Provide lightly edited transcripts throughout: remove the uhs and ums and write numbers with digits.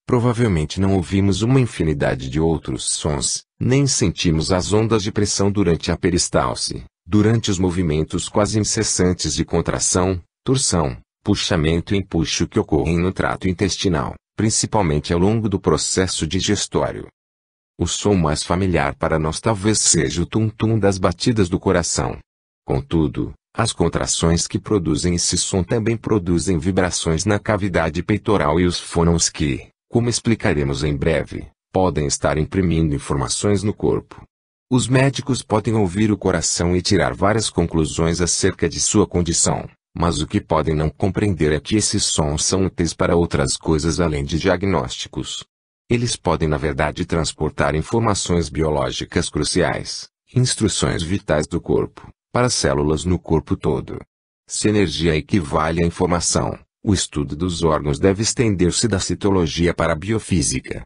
Provavelmente não ouvimos uma infinidade de outros sons, nem sentimos as ondas de pressão durante a peristalse, durante os movimentos quase incessantes de contração, torção, puxamento e empuxo que ocorrem no trato intestinal, principalmente ao longo do processo digestório. O som mais familiar para nós talvez seja o tum-tum das batidas do coração. Contudo, as contrações que produzem esse som também produzem vibrações na cavidade peitoral e os fônons que, como explicaremos em breve, podem estar imprimindo informações no corpo. Os médicos podem ouvir o coração e tirar várias conclusões acerca de sua condição, mas o que podem não compreender é que esses sons são úteis para outras coisas além de diagnósticos. Eles podem na verdade transportar informações biológicas cruciais, instruções vitais do corpo, para células no corpo todo. Se energia equivale à informação, o estudo dos órgãos deve estender-se da citologia para a biofísica.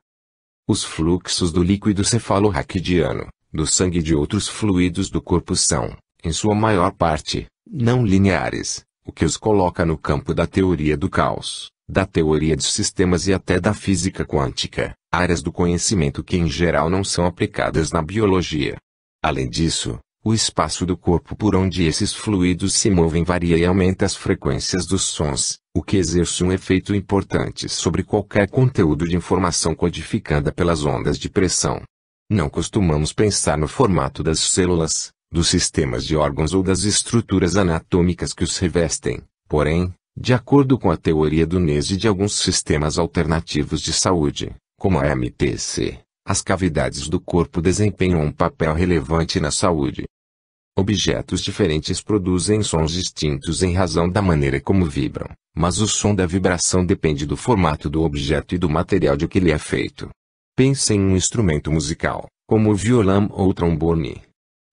Os fluxos do líquido cefalorraquidiano, do sangue e de outros fluidos do corpo são, em sua maior parte, não lineares, o que os coloca no campo da teoria do caos, da teoria dos sistemas e até da física quântica, áreas do conhecimento que em geral não são aplicadas na biologia. Além disso, o espaço do corpo por onde esses fluidos se movem varia e aumenta as frequências dos sons, o que exerce um efeito importante sobre qualquer conteúdo de informação codificada pelas ondas de pressão. Não costumamos pensar no formato das células, dos sistemas de órgãos ou das estruturas anatômicas que os revestem, porém, de acordo com a teoria do NES e de alguns sistemas alternativos de saúde, como a MTC, as cavidades do corpo desempenham um papel relevante na saúde. Objetos diferentes produzem sons distintos em razão da maneira como vibram, mas o som da vibração depende do formato do objeto e do material de que ele é feito. Pense em um instrumento musical, como o violão ou o trombone.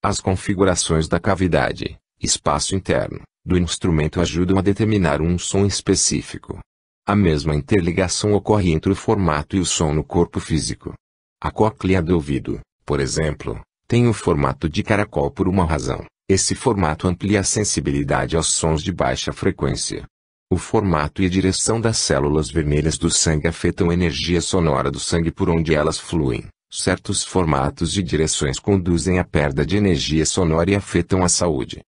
As configurações da cavidade, espaço interno, do instrumento ajudam a determinar um som específico. A mesma interligação ocorre entre o formato e o som no corpo físico. A cóclea do ouvido, por exemplo, tem o formato de caracol por uma razão. Esse formato amplia a sensibilidade aos sons de baixa frequência. O formato e a direção das células vermelhas do sangue afetam a energia sonora do sangue por onde elas fluem. Certos formatos e direções conduzem à perda de energia sonora e afetam a saúde.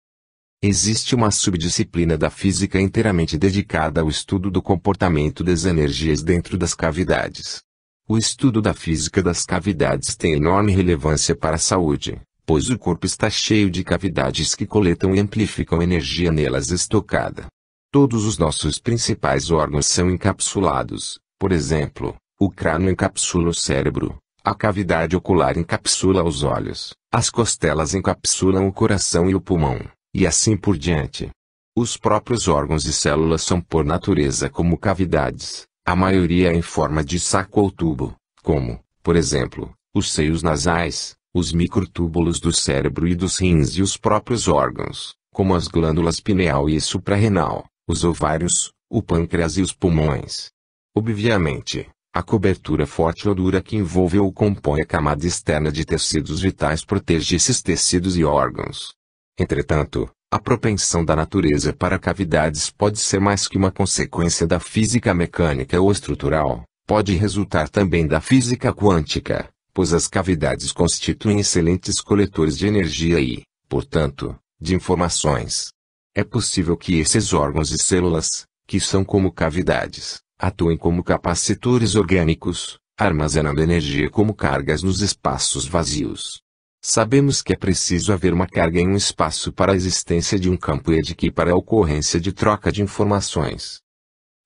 Existe uma subdisciplina da física inteiramente dedicada ao estudo do comportamento das energias dentro das cavidades. O estudo da física das cavidades tem enorme relevância para a saúde, pois o corpo está cheio de cavidades que coletam e amplificam energia nelas estocada. Todos os nossos principais órgãos são encapsulados, por exemplo, o crânio encapsula o cérebro, a cavidade ocular encapsula os olhos, as costelas encapsulam o coração e o pulmão, e assim por diante. Os próprios órgãos e células são por natureza como cavidades, a maioria em forma de saco ou tubo, como, por exemplo, os seios nasais, os microtúbulos do cérebro e dos rins e os próprios órgãos, como as glândulas pineal e suprarrenal, os ovários, o pâncreas e os pulmões. Obviamente, a cobertura forte ou dura que envolve ou compõe a camada externa de tecidos vitais protege esses tecidos e órgãos. Entretanto, a propensão da natureza para cavidades pode ser mais que uma consequência da física mecânica ou estrutural, pode resultar também da física quântica, pois as cavidades constituem excelentes coletores de energia e, portanto, de informações. É possível que esses órgãos e células, que são como cavidades, atuem como capacitores orgânicos, armazenando energia como cargas nos espaços vazios. Sabemos que é preciso haver uma carga em um espaço para a existência de um campo e de que para a ocorrência de troca de informações.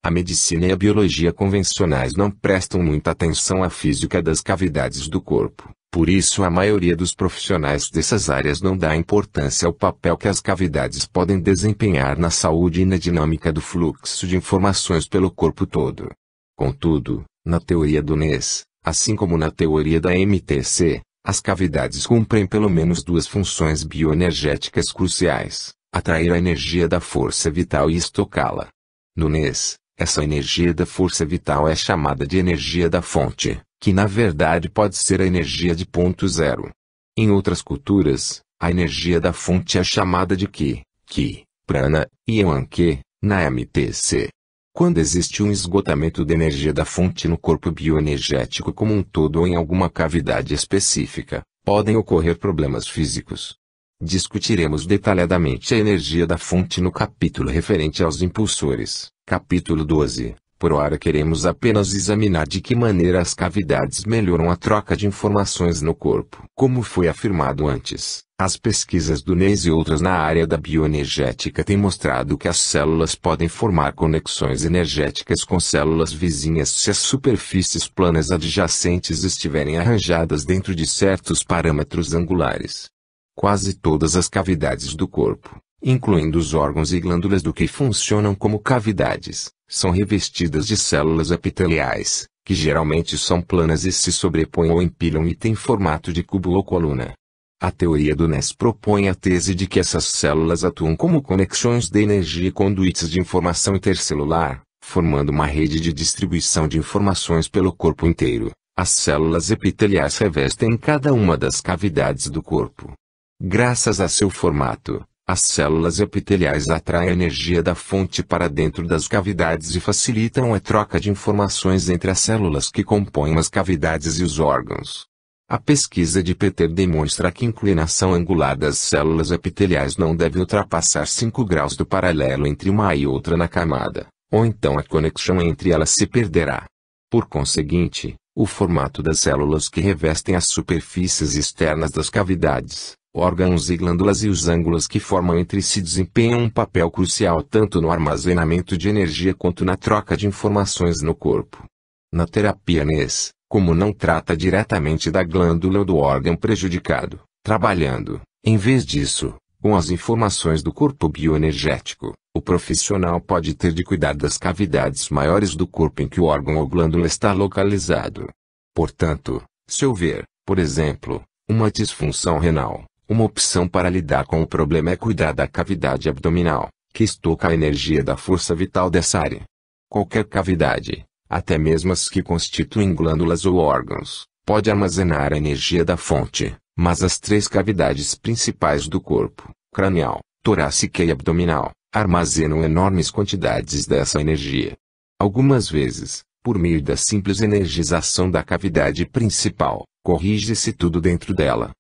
A medicina e a biologia convencionais não prestam muita atenção à física das cavidades do corpo, por isso a maioria dos profissionais dessas áreas não dá importância ao papel que as cavidades podem desempenhar na saúde e na dinâmica do fluxo de informações pelo corpo todo. Contudo, na teoria do NES, assim como na teoria da MTC, as cavidades cumprem pelo menos duas funções bioenergéticas cruciais: atrair a energia da força vital e estocá-la. No NES, essa energia da força vital é chamada de energia da fonte, que na verdade pode ser a energia de ponto zero. Em outras culturas, a energia da fonte é chamada de Ki, Prana, e Yaman-Ke, na MTC. Quando existe um esgotamento de energia da fonte no corpo bioenergético como um todo ou em alguma cavidade específica, podem ocorrer problemas físicos. Discutiremos detalhadamente a energia da fonte no capítulo referente aos impulsores, capítulo 12. Por hora queremos apenas examinar de que maneira as cavidades melhoram a troca de informações no corpo. Como foi afirmado antes, as pesquisas do NES e outras na área da bioenergética têm mostrado que as células podem formar conexões energéticas com células vizinhas se as superfícies planas adjacentes estiverem arranjadas dentro de certos parâmetros angulares. Quase todas as cavidades do corpo, incluindo os órgãos e glândulas do que funcionam como cavidades, são revestidas de células epiteliais, que geralmente são planas e se sobrepõem ou empilham e têm formato de cubo ou coluna. A teoria do NES propõe a tese de que essas células atuam como conexões de energia e conduítes de informação intercelular, formando uma rede de distribuição de informações pelo corpo inteiro. As células epiteliais revestem cada uma das cavidades do corpo. Graças a seu formato, as células epiteliais atraem a energia da fonte para dentro das cavidades e facilitam a troca de informações entre as células que compõem as cavidades e os órgãos. A pesquisa de Peter demonstra que a inclinação angular das células epiteliais não deve ultrapassar 5 graus do paralelo entre uma e outra na camada, ou então a conexão entre elas se perderá. Por conseguinte, o formato das células que revestem as superfícies externas das cavidades, órgãos e glândulas e os ângulos que formam entre si desempenham um papel crucial tanto no armazenamento de energia quanto na troca de informações no corpo. Na terapia NES, como não trata diretamente da glândula ou do órgão prejudicado, trabalhando, em vez disso, com as informações do corpo bioenergético, o profissional pode ter de cuidar das cavidades maiores do corpo em que o órgão ou glândula está localizado. Portanto, se houver, por exemplo, uma disfunção renal, uma opção para lidar com o problema é cuidar da cavidade abdominal, que estoca a energia da força vital dessa área. Qualquer cavidade, até mesmo as que constituem glândulas ou órgãos, pode armazenar a energia da fonte, mas as 3 cavidades principais do corpo, cranial, torácica e abdominal, armazenam enormes quantidades dessa energia. Algumas vezes, por meio da simples energização da cavidade principal, corrige-se tudo dentro dela.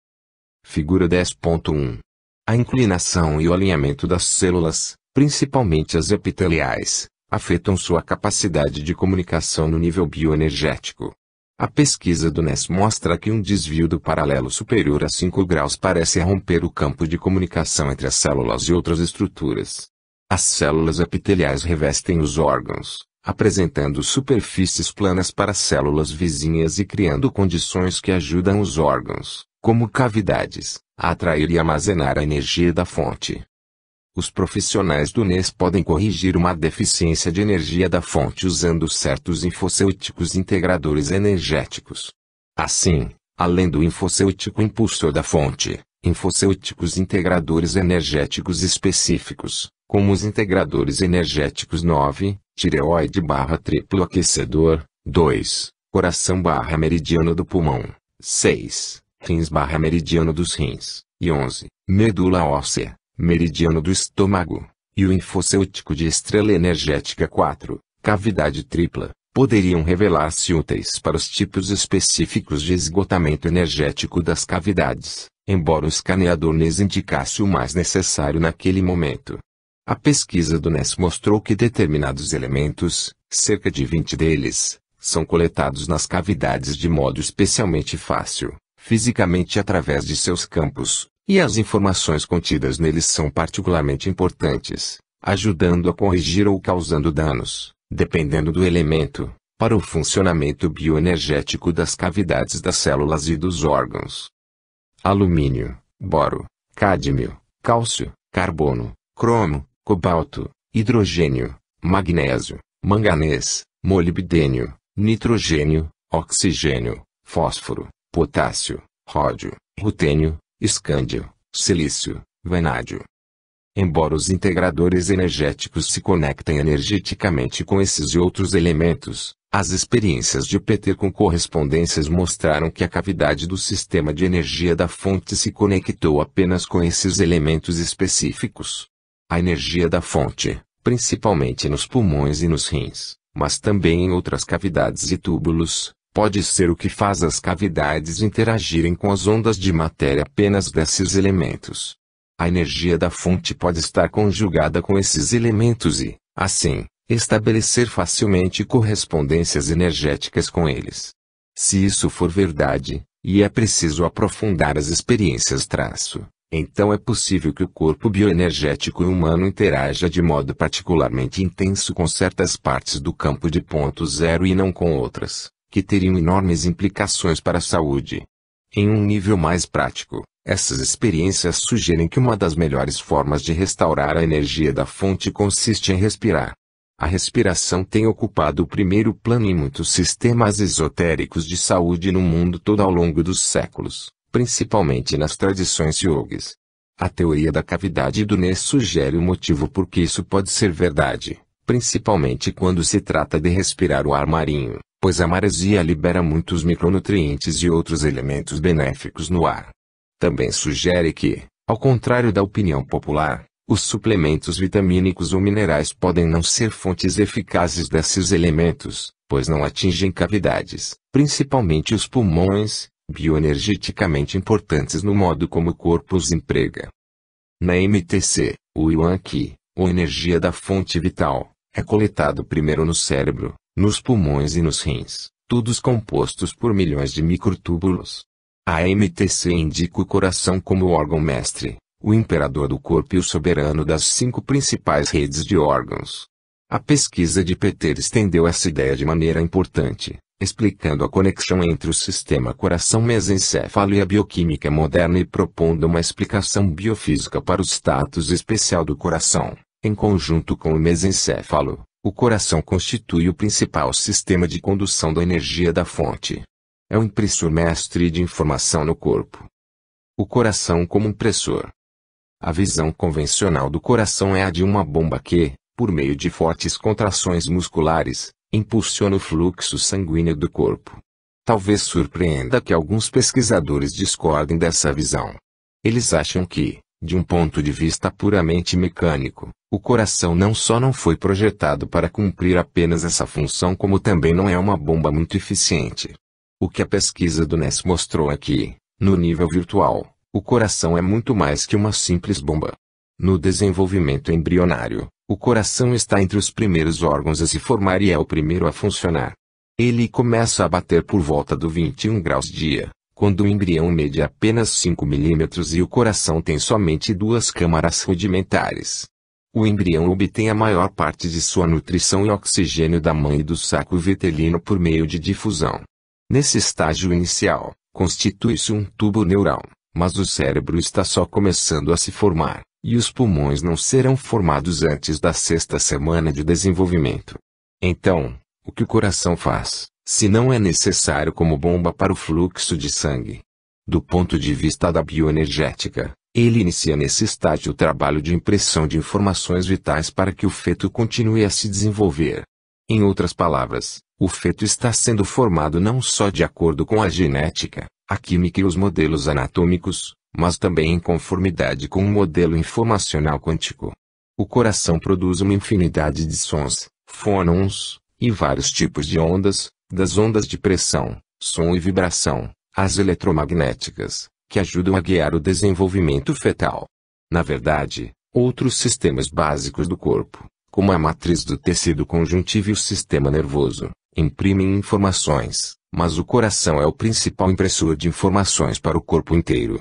Figura 10.1. A inclinação e o alinhamento das células, principalmente as epiteliais, afetam sua capacidade de comunicação no nível bioenergético. A pesquisa do NES mostra que um desvio do paralelo superior a 5 graus parece romper o campo de comunicação entre as células e outras estruturas. As células epiteliais revestem os órgãos, apresentando superfícies planas para células vizinhas e criando condições que ajudam os órgãos, como cavidades, a atrair e armazenar a energia da fonte. Os profissionais do NES podem corrigir uma deficiência de energia da fonte usando certos infocêuticos integradores energéticos. Assim, além do infocêutico impulsor da fonte, infocêuticos integradores energéticos específicos, como os integradores energéticos 9, tireoide/triplo aquecedor, 2, coração/meridiano do pulmão, 6, rins/meridiano dos rins, e 11, medula óssea, meridiano do estômago, e o infocêutico de estrela energética 4, cavidade tripla, poderiam revelar-se úteis para os tipos específicos de esgotamento energético das cavidades, embora o escaneador NES indicasse o mais necessário naquele momento. A pesquisa do NES mostrou que determinados elementos, cerca de 20 deles, são coletados nas cavidades de modo especialmente fácil, fisicamente através de seus campos, e as informações contidas neles são particularmente importantes, ajudando a corrigir ou causando danos, dependendo do elemento, para o funcionamento bioenergético das cavidades das células e dos órgãos. Alumínio, boro, cádmio, cálcio, carbono, cromo, cobalto, hidrogênio, magnésio, manganês, molibdênio, nitrogênio, oxigênio, fósforo, potássio, ródio, rutênio, escândio, silício, vanádio. Embora os integradores energéticos se conectem energeticamente com esses e outros elementos, as experiências de Peter com correspondências mostraram que a cavidade do sistema de energia da fonte se conectou apenas com esses elementos específicos. A energia da fonte, principalmente nos pulmões e nos rins, mas também em outras cavidades e túbulos. Pode ser o que faz as cavidades interagirem com as ondas de matéria apenas desses elementos. A energia da fonte pode estar conjugada com esses elementos e, assim, estabelecer facilmente correspondências energéticas com eles. Se isso for verdade, e é preciso aprofundar as experiências então é possível que o corpo bioenergético humano interaja de modo particularmente intenso com certas partes do campo de ponto zero e não com outras, que teriam enormes implicações para a saúde. Em um nível mais prático, essas experiências sugerem que uma das melhores formas de restaurar a energia da fonte consiste em respirar. A respiração tem ocupado o primeiro plano em muitos sistemas esotéricos de saúde no mundo todo ao longo dos séculos, principalmente nas tradições yogis. A teoria da cavidade do Ness sugere o motivo por que isso pode ser verdade, principalmente quando se trata de respirar o ar marinho, pois a maresia libera muitos micronutrientes e outros elementos benéficos no ar. Também sugere que, ao contrário da opinião popular, os suplementos vitamínicos ou minerais podem não ser fontes eficazes desses elementos, pois não atingem cavidades, principalmente os pulmões, bioenergeticamente importantes no modo como o corpo os emprega. Na MTC, o Yuan Qi, ou energia da fonte vital, é coletado primeiro no cérebro, nos pulmões e nos rins, todos compostos por milhões de microtúbulos. A MTC indica o coração como o órgão mestre, o imperador do corpo e o soberano das 5 principais redes de órgãos. A pesquisa de Peter estendeu essa ideia de maneira importante, explicando a conexão entre o sistema coração-mesencéfalo e a bioquímica moderna e propondo uma explicação biofísica para o status especial do coração. Em conjunto com o mesencéfalo, o coração constitui o principal sistema de condução da energia da fonte. É o impressor mestre de informação no corpo. O coração como impressor. A visão convencional do coração é a de uma bomba que, por meio de fortes contrações musculares, impulsiona o fluxo sanguíneo do corpo. Talvez surpreenda que alguns pesquisadores discordem dessa visão. Eles acham que, de um ponto de vista puramente mecânico, o coração não só não foi projetado para cumprir apenas essa função como também não é uma bomba muito eficiente. O que a pesquisa do Ness mostrou é que, no nível virtual, o coração é muito mais que uma simples bomba. No desenvolvimento embrionário, o coração está entre os primeiros órgãos a se formar e é o primeiro a funcionar. Ele começa a bater por volta do 21 graus dia, quando o embrião mede apenas 5 milímetros e o coração tem somente 2 câmaras rudimentares. O embrião obtém a maior parte de sua nutrição e oxigênio da mãe e do saco vitelino por meio de difusão. Nesse estágio inicial, constitui-se um tubo neural, mas o cérebro está só começando a se formar, e os pulmões não serão formados antes da 6ª semana de desenvolvimento. Então, o que o coração faz, se não é necessário como bomba para o fluxo de sangue? Do ponto de vista da bioenergética, ele inicia nesse estágio o trabalho de impressão de informações vitais para que o feto continue a se desenvolver. Em outras palavras, o feto está sendo formado não só de acordo com a genética, a química e os modelos anatômicos, mas também em conformidade com um modelo informacional quântico. O coração produz uma infinidade de sons, fônons, e vários tipos de ondas, das ondas de pressão, som e vibração, às eletromagnéticas, que ajudam a guiar o desenvolvimento fetal. Na verdade, outros sistemas básicos do corpo, como a matriz do tecido conjuntivo e o sistema nervoso, imprimem informações, mas o coração é o principal impressor de informações para o corpo inteiro.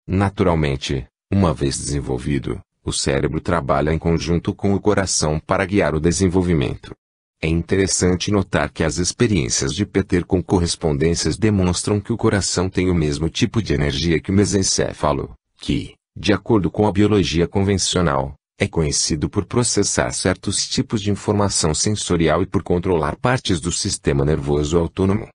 Naturalmente, uma vez desenvolvido, o cérebro trabalha em conjunto com o coração para guiar o desenvolvimento. É interessante notar que as experiências de Peter com correspondências demonstram que o coração tem o mesmo tipo de energia que o mesencéfalo, que, de acordo com a biologia convencional, é conhecido por processar certos tipos de informação sensorial e por controlar partes do sistema nervoso autônomo.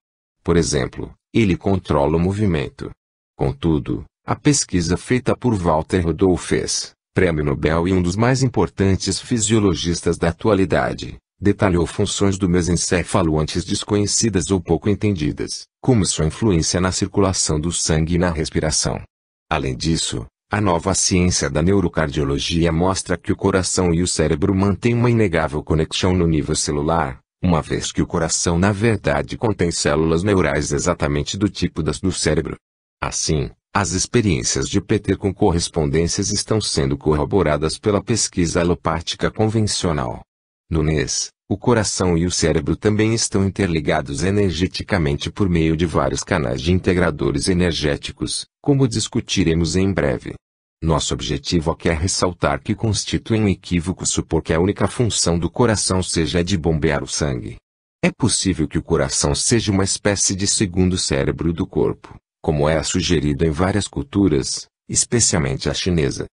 Por exemplo, ele controla o movimento. Contudo, a pesquisa feita por Walter Rudolphes, prêmio Nobel e um dos mais importantes fisiologistas da atualidade, detalhou funções do mesencéfalo antes desconhecidas ou pouco entendidas, como sua influência na circulação do sangue e na respiração. Além disso, A nova ciência da neurocardiologia mostra que o coração e o cérebro mantêm uma inegável conexão no nível celular, uma vez que o coração na verdade contém células neurais exatamente do tipo das do cérebro. Assim, as experiências de Peter com correspondências estão sendo corroboradas pela pesquisa alopática convencional. No NES, o coração e o cérebro também estão interligados energeticamente por meio de vários canais de integradores energéticos, como discutiremos em breve. Nosso objetivo aqui é ressaltar que constitui um equívoco supor que a única função do coração seja a de bombear o sangue. É possível que o coração seja uma espécie de segundo cérebro do corpo, como é sugerido em várias culturas, especialmente a chinesa.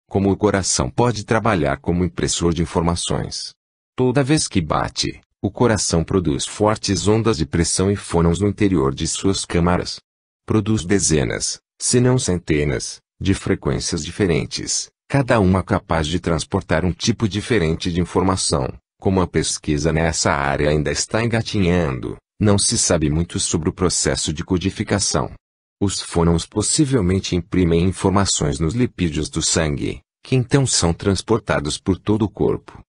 Como o coração pode trabalhar como impressor de informações. Toda vez que bate, o coração produz fortes ondas de pressão e fônons no interior de suas câmaras. Produz dezenas, se não centenas, de frequências diferentes, cada uma capaz de transportar um tipo diferente de informação. Como a pesquisa nessa área ainda está engatinhando, não se sabe muito sobre o processo de codificação. Os fônons possivelmente imprimem informações nos lipídios do sangue, que então são transportados por todo o corpo.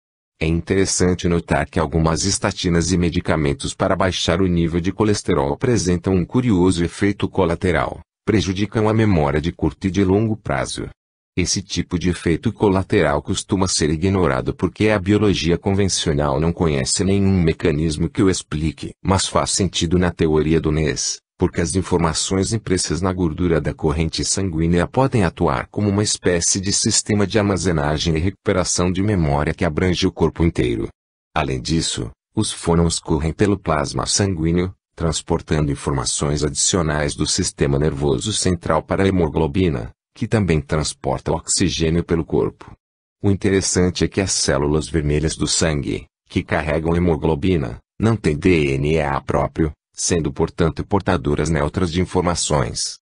É interessante notar que algumas estatinas e medicamentos para baixar o nível de colesterol apresentam um curioso efeito colateral, prejudicam a memória de curto e de longo prazo. Esse tipo de efeito colateral costuma ser ignorado porque a biologia convencional não conhece nenhum mecanismo que o explique. Mas faz sentido na teoria do NES, porque as informações impressas na gordura da corrente sanguínea podem atuar como uma espécie de sistema de armazenagem e recuperação de memória que abrange o corpo inteiro. Além disso, os fônons correm pelo plasma sanguíneo, transportando informações adicionais do sistema nervoso central para a hemoglobina, que também transporta oxigênio pelo corpo. O interessante é que as células vermelhas do sangue, que carregam hemoglobina, não têm DNA próprio, sendo portanto portadoras neutras de informações.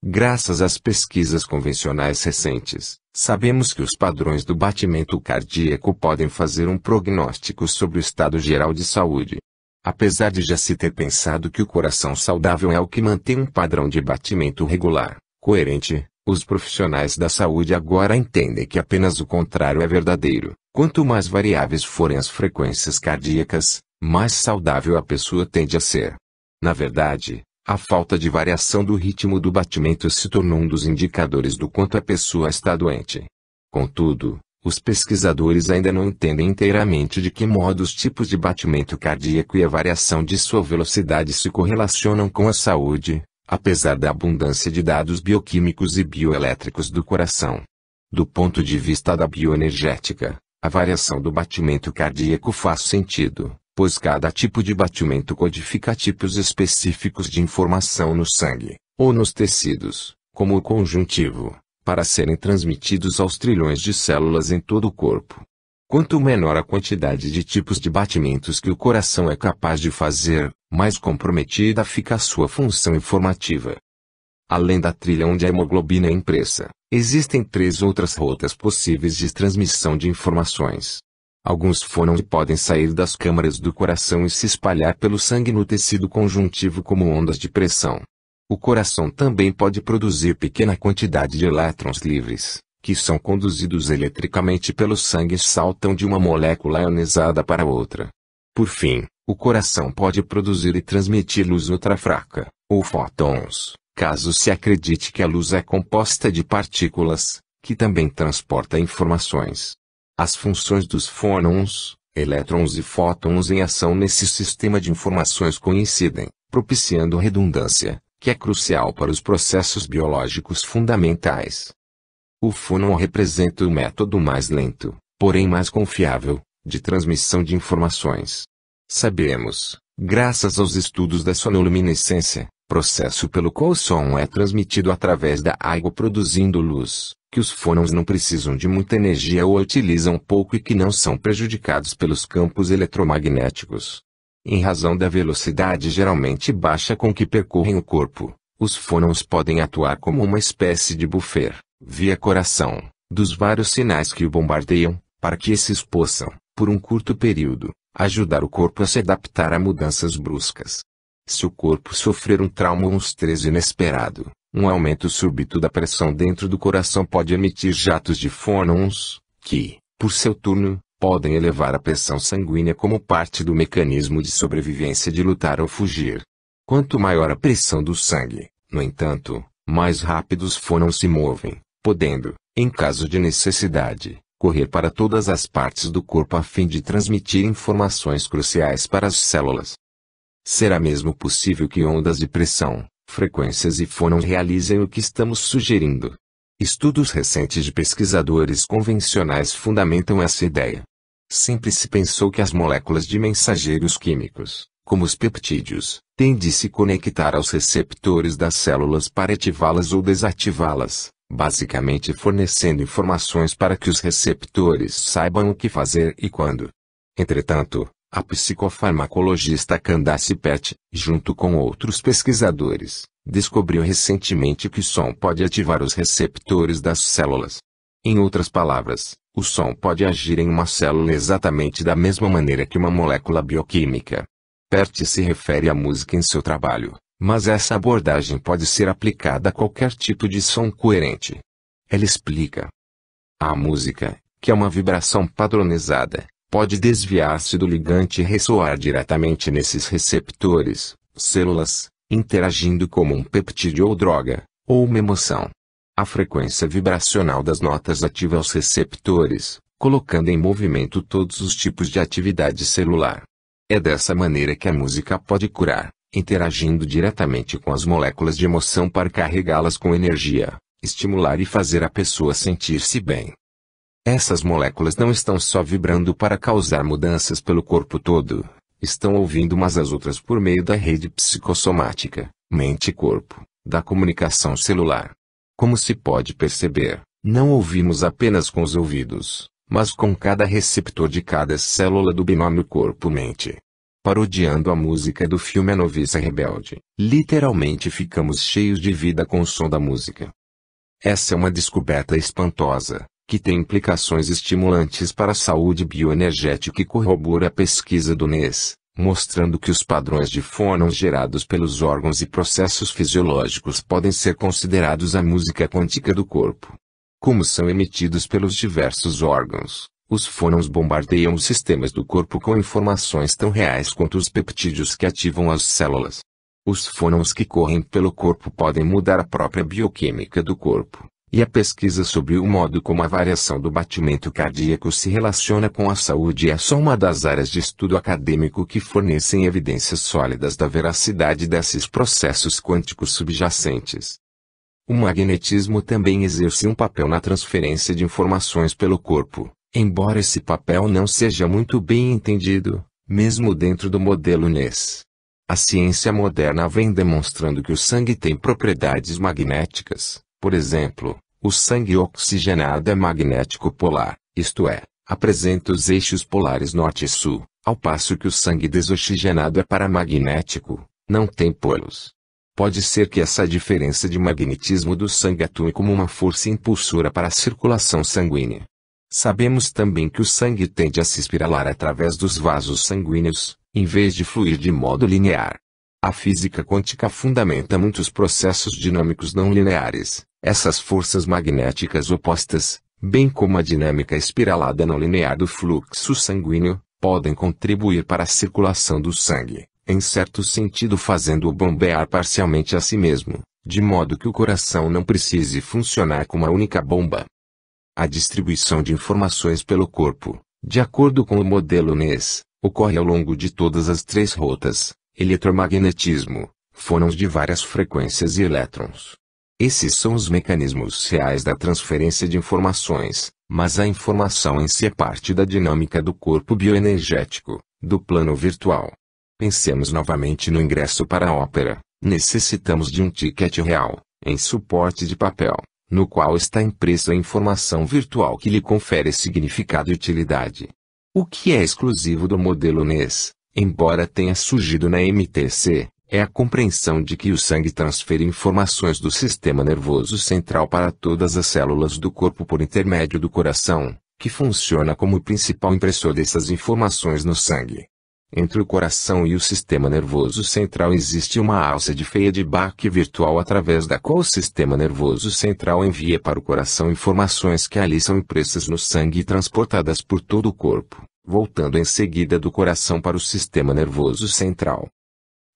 Graças às pesquisas convencionais recentes, sabemos que os padrões do batimento cardíaco podem fazer um prognóstico sobre o estado geral de saúde. Apesar de já se ter pensado que o coração saudável é o que mantém um padrão de batimento regular, coerente, os profissionais da saúde agora entendem que apenas o contrário é verdadeiro. Quanto mais variáveis forem as frequências cardíacas, mais saudável a pessoa tende a ser. Na verdade, a falta de variação do ritmo do batimento se tornou um dos indicadores do quanto a pessoa está doente. Contudo, os pesquisadores ainda não entendem inteiramente de que modo os tipos de batimento cardíaco e a variação de sua velocidade se correlacionam com a saúde, apesar da abundância de dados bioquímicos e bioelétricos do coração. Do ponto de vista da bioenergética, a variação do batimento cardíaco faz sentido, pois cada tipo de batimento codifica tipos específicos de informação no sangue, ou nos tecidos, como o conjuntivo, para serem transmitidos aos trilhões de células em todo o corpo. Quanto menor a quantidade de tipos de batimentos que o coração é capaz de fazer, mais comprometida fica a sua função informativa. Além da trilha onde a hemoglobina é impressa, existem 3 outras rotas possíveis de transmissão de informações. Alguns fônons podem sair das câmaras do coração e se espalhar pelo sangue no tecido conjuntivo como ondas de pressão. O coração também pode produzir pequena quantidade de elétrons livres, que são conduzidos eletricamente pelo sangue e saltam de uma molécula ionizada para outra. Por fim, o coração pode produzir e transmitir luz ultrafraca, ou fótons, caso se acredite que a luz é composta de partículas, que também transporta informações. As funções dos fônons, elétrons e fótons em ação nesse sistema de informações coincidem, propiciando redundância, que é crucial para os processos biológicos fundamentais. O fônon representa o método mais lento, porém mais confiável, de transmissão de informações. Sabemos, graças aos estudos da sonoluminescência, processo pelo qual o som é transmitido através da água produzindo luz, que os fônons não precisam de muita energia ou a utilizam pouco e que não são prejudicados pelos campos eletromagnéticos. Em razão da velocidade geralmente baixa com que percorrem o corpo, os fônons podem atuar como uma espécie de buffer, via coração, dos vários sinais que o bombardeiam, para que esses possam, por um curto período, ajudar o corpo a se adaptar a mudanças bruscas. Se o corpo sofrer um trauma ou um estresse inesperado, Um aumento súbito da pressão dentro do coração pode emitir jatos de fônons, que, por seu turno, podem elevar a pressão sanguínea como parte do mecanismo de sobrevivência de lutar ou fugir. Quanto maior a pressão do sangue, no entanto, mais rápido os fônons se movem, podendo, em caso de necessidade, correr para todas as partes do corpo a fim de transmitir informações cruciais para as células. Será mesmo possível que ondas de pressão, frequências e fônons realizem o que estamos sugerindo? Estudos recentes de pesquisadores convencionais fundamentam essa ideia. Sempre se pensou que as moléculas de mensageiros químicos, como os peptídeos, têm de se conectar aos receptores das células para ativá-las ou desativá-las, basicamente fornecendo informações para que os receptores saibam o que fazer e quando. Entretanto, a psicofarmacologista Candace Pert, junto com outros pesquisadores, descobriu recentemente que o som pode ativar os receptores das células. Em outras palavras, o som pode agir em uma célula exatamente da mesma maneira que uma molécula bioquímica. Pert se refere à música em seu trabalho, mas essa abordagem pode ser aplicada a qualquer tipo de som coerente. Ela explica. A música, que é uma vibração padronizada, pode desviar-se do ligante e ressoar diretamente nesses receptores, células, interagindo como um peptídeo ou droga, ou uma emoção. A frequência vibracional das notas ativa os receptores, colocando em movimento todos os tipos de atividade celular. É dessa maneira que a música pode curar, interagindo diretamente com as moléculas de emoção para carregá-las com energia, estimular e fazer a pessoa sentir-se bem. Essas moléculas não estão só vibrando para causar mudanças pelo corpo todo, estão ouvindo umas às outras por meio da rede psicossomática, mente-corpo, da comunicação celular. Como se pode perceber, não ouvimos apenas com os ouvidos, mas com cada receptor de cada célula do binômio corpo-mente. Parodiando a música do filme A Noviça Rebelde, literalmente ficamos cheios de vida com o som da música. Essa é uma descoberta espantosa, que tem implicações estimulantes para a saúde bioenergética e corrobora a pesquisa do NES, mostrando que os padrões de fônons gerados pelos órgãos e processos fisiológicos podem ser considerados a música quântica do corpo. Como são emitidos pelos diversos órgãos, os fônons bombardeiam os sistemas do corpo com informações tão reais quanto os peptídeos que ativam as células. Os fônons que correm pelo corpo podem mudar a própria bioquímica do corpo. E a pesquisa sobre o modo como a variação do batimento cardíaco se relaciona com a saúde é só uma das áreas de estudo acadêmico que fornecem evidências sólidas da veracidade desses processos quânticos subjacentes. O magnetismo também exerce um papel na transferência de informações pelo corpo, embora esse papel não seja muito bem entendido, mesmo dentro do modelo NES. A ciência moderna vem demonstrando que o sangue tem propriedades magnéticas. Por exemplo, o sangue oxigenado é magnético polar, isto é, apresenta os eixos polares norte e sul, ao passo que o sangue desoxigenado é paramagnético, não tem polos. Pode ser que essa diferença de magnetismo do sangue atue como uma força impulsora para a circulação sanguínea. Sabemos também que o sangue tende a se espiralar através dos vasos sanguíneos, em vez de fluir de modo linear. A física quântica fundamenta muitos processos dinâmicos não lineares. Essas forças magnéticas opostas, bem como a dinâmica espiralada não linear do fluxo sanguíneo, podem contribuir para a circulação do sangue, em certo sentido fazendo-o bombear parcialmente a si mesmo, de modo que o coração não precise funcionar com uma única bomba. A distribuição de informações pelo corpo, de acordo com o modelo NES, ocorre ao longo de todas as três rotas: eletromagnetismo, fônons de várias frequências e elétrons. Esses são os mecanismos reais da transferência de informações, mas a informação em si é parte da dinâmica do corpo bioenergético, do plano virtual. Pensemos novamente no ingresso para a ópera. Necessitamos de um ticket real, em suporte de papel, no qual está impressa a informação virtual que lhe confere significado e utilidade. O que é exclusivo do modelo NES, embora tenha surgido na MTC, é a compreensão de que o sangue transfere informações do sistema nervoso central para todas as células do corpo por intermédio do coração, que funciona como o principal impressor dessas informações no sangue. Entre o coração e o sistema nervoso central existe uma alça de feedback virtual através da qual o sistema nervoso central envia para o coração informações que ali são impressas no sangue e transportadas por todo o corpo, voltando em seguida do coração para o sistema nervoso central.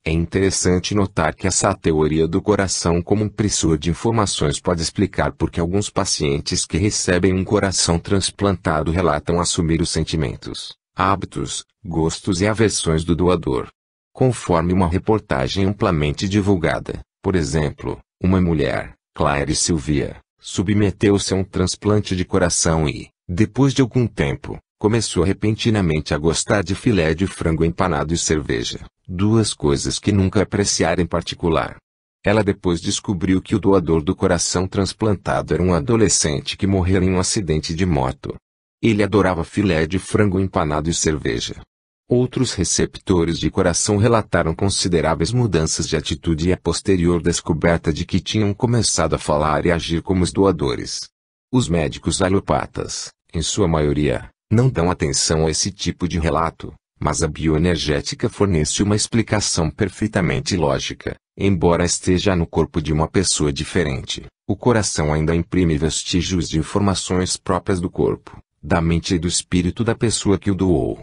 É interessante notar que essa teoria do coração como impressor de informações pode explicar por que alguns pacientes que recebem um coração transplantado relatam assumir os sentimentos, hábitos, gostos e aversões do doador. Conforme uma reportagem amplamente divulgada, por exemplo, uma mulher, Claire Sylvia, submeteu-se a um transplante de coração e, depois de algum tempo, começou repentinamente a gostar de filé de frango empanado e cerveja, duas coisas que nunca apreciara em particular. Ela depois descobriu que o doador do coração transplantado era um adolescente que morrera em um acidente de moto. Ele adorava filé de frango empanado e cerveja. Outros receptores de coração relataram consideráveis mudanças de atitude e a posterior descoberta de que tinham começado a falar e agir como os doadores. Os médicos alopatas, em sua maioria, não dão atenção a esse tipo de relato, mas a bioenergética fornece uma explicação perfeitamente lógica. Embora esteja no corpo de uma pessoa diferente, o coração ainda imprime vestígios de informações próprias do corpo, da mente e do espírito da pessoa que o doou.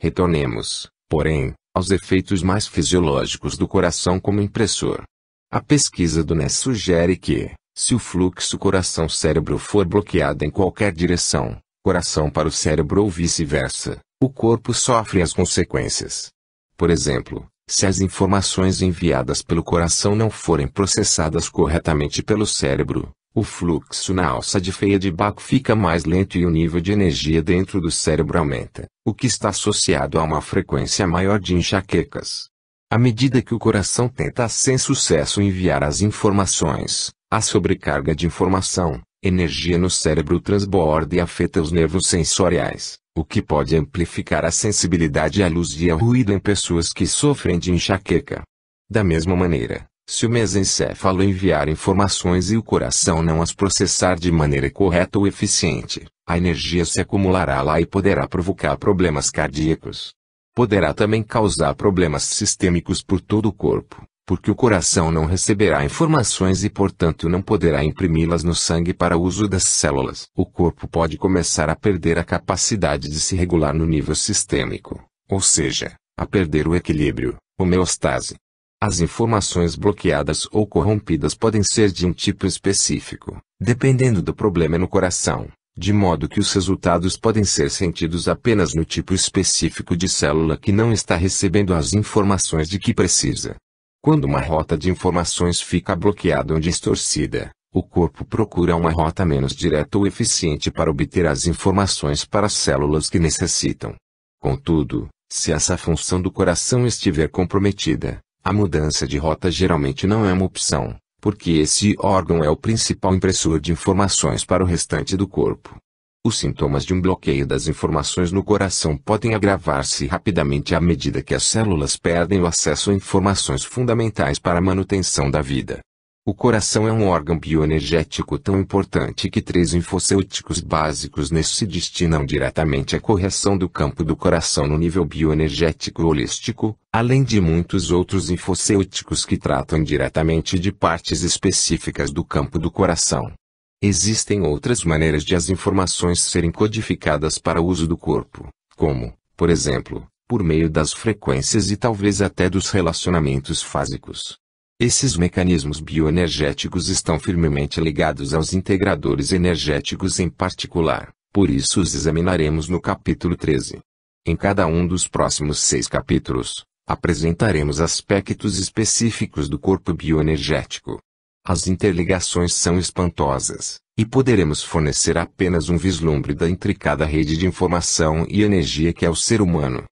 Retornemos, porém, aos efeitos mais fisiológicos do coração como impressor. A pesquisa do NES sugere que, se o fluxo coração-cérebro for bloqueado em qualquer direção, coração para o cérebro ou vice-versa, o corpo sofre as consequências. Por exemplo, se as informações enviadas pelo coração não forem processadas corretamente pelo cérebro, o fluxo na alça de feedback fica mais lento e o nível de energia dentro do cérebro aumenta, o que está associado a uma frequência maior de enxaquecas. À medida que o coração tenta sem sucesso enviar as informações, a sobrecarga de informação, energia no cérebro transborda e afeta os nervos sensoriais, o que pode amplificar a sensibilidade à luz e ao ruído em pessoas que sofrem de enxaqueca. Da mesma maneira, se o mesencéfalo enviar informações e o coração não as processar de maneira correta ou eficiente, a energia se acumulará lá e poderá provocar problemas cardíacos. Poderá também causar problemas sistêmicos por todo o corpo, porque o coração não receberá informações e portanto não poderá imprimi-las no sangue para uso das células. O corpo pode começar a perder a capacidade de se regular no nível sistêmico, ou seja, a perder o equilíbrio, homeostase. As informações bloqueadas ou corrompidas podem ser de um tipo específico, dependendo do problema no coração, de modo que os resultados podem ser sentidos apenas no tipo específico de célula que não está recebendo as informações de que precisa. Quando uma rota de informações fica bloqueada ou distorcida, o corpo procura uma rota menos direta ou eficiente para obter as informações para as células que necessitam. Contudo, se essa função do coração estiver comprometida, a mudança de rota geralmente não é uma opção, porque esse órgão é o principal impressor de informações para o restante do corpo. Os sintomas de um bloqueio das informações no coração podem agravar-se rapidamente à medida que as células perdem o acesso a informações fundamentais para a manutenção da vida. O coração é um órgão bioenergético tão importante que 3 linfocêuticos básicos nesse se destinam diretamente à correção do campo do coração no nível bioenergético holístico, além de muitos outros linfocêuticos que tratam diretamente de partes específicas do campo do coração. Existem outras maneiras de as informações serem codificadas para o uso do corpo, como, por exemplo, por meio das frequências e talvez até dos relacionamentos fásicos. Esses mecanismos bioenergéticos estão firmemente ligados aos integradores energéticos em particular, por isso os examinaremos no capítulo 13. Em cada um dos próximos 6 capítulos, apresentaremos aspectos específicos do corpo bioenergético. As interligações são espantosas, e poderemos fornecer apenas um vislumbre da intricada rede de informação e energia que é o ser humano.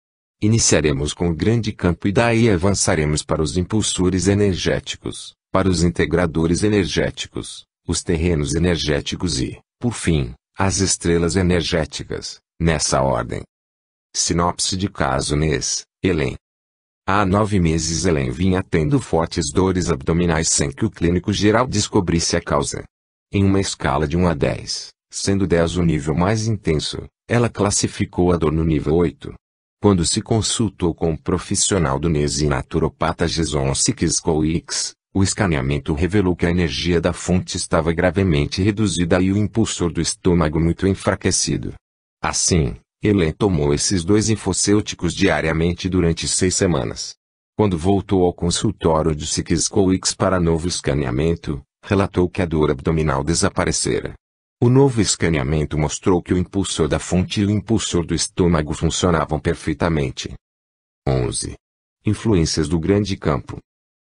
Iniciaremos com o grande campo e daí avançaremos para os impulsores energéticos, para os integradores energéticos, os terrenos energéticos e, por fim, as estrelas energéticas, nessa ordem. Sinopse de caso NES, Helen. Há 9 meses Helen vinha tendo fortes dores abdominais sem que o clínico geral descobrisse a causa. Em uma escala de 1 a 10, sendo 10 o nível mais intenso, ela classificou a dor no nível 8. Quando se consultou com o profissional do NES e naturopata Jason Sikowicz, o escaneamento revelou que a energia da fonte estava gravemente reduzida e o impulsor do estômago muito enfraquecido. Assim, ele tomou esses 2 infocêuticos diariamente durante 6 semanas. Quando voltou ao consultório de Sikowicz para novo escaneamento, relatou que a dor abdominal desaparecera. O novo escaneamento mostrou que o impulsor da fonte e o impulsor do estômago funcionavam perfeitamente. 11. Influências do grande campo.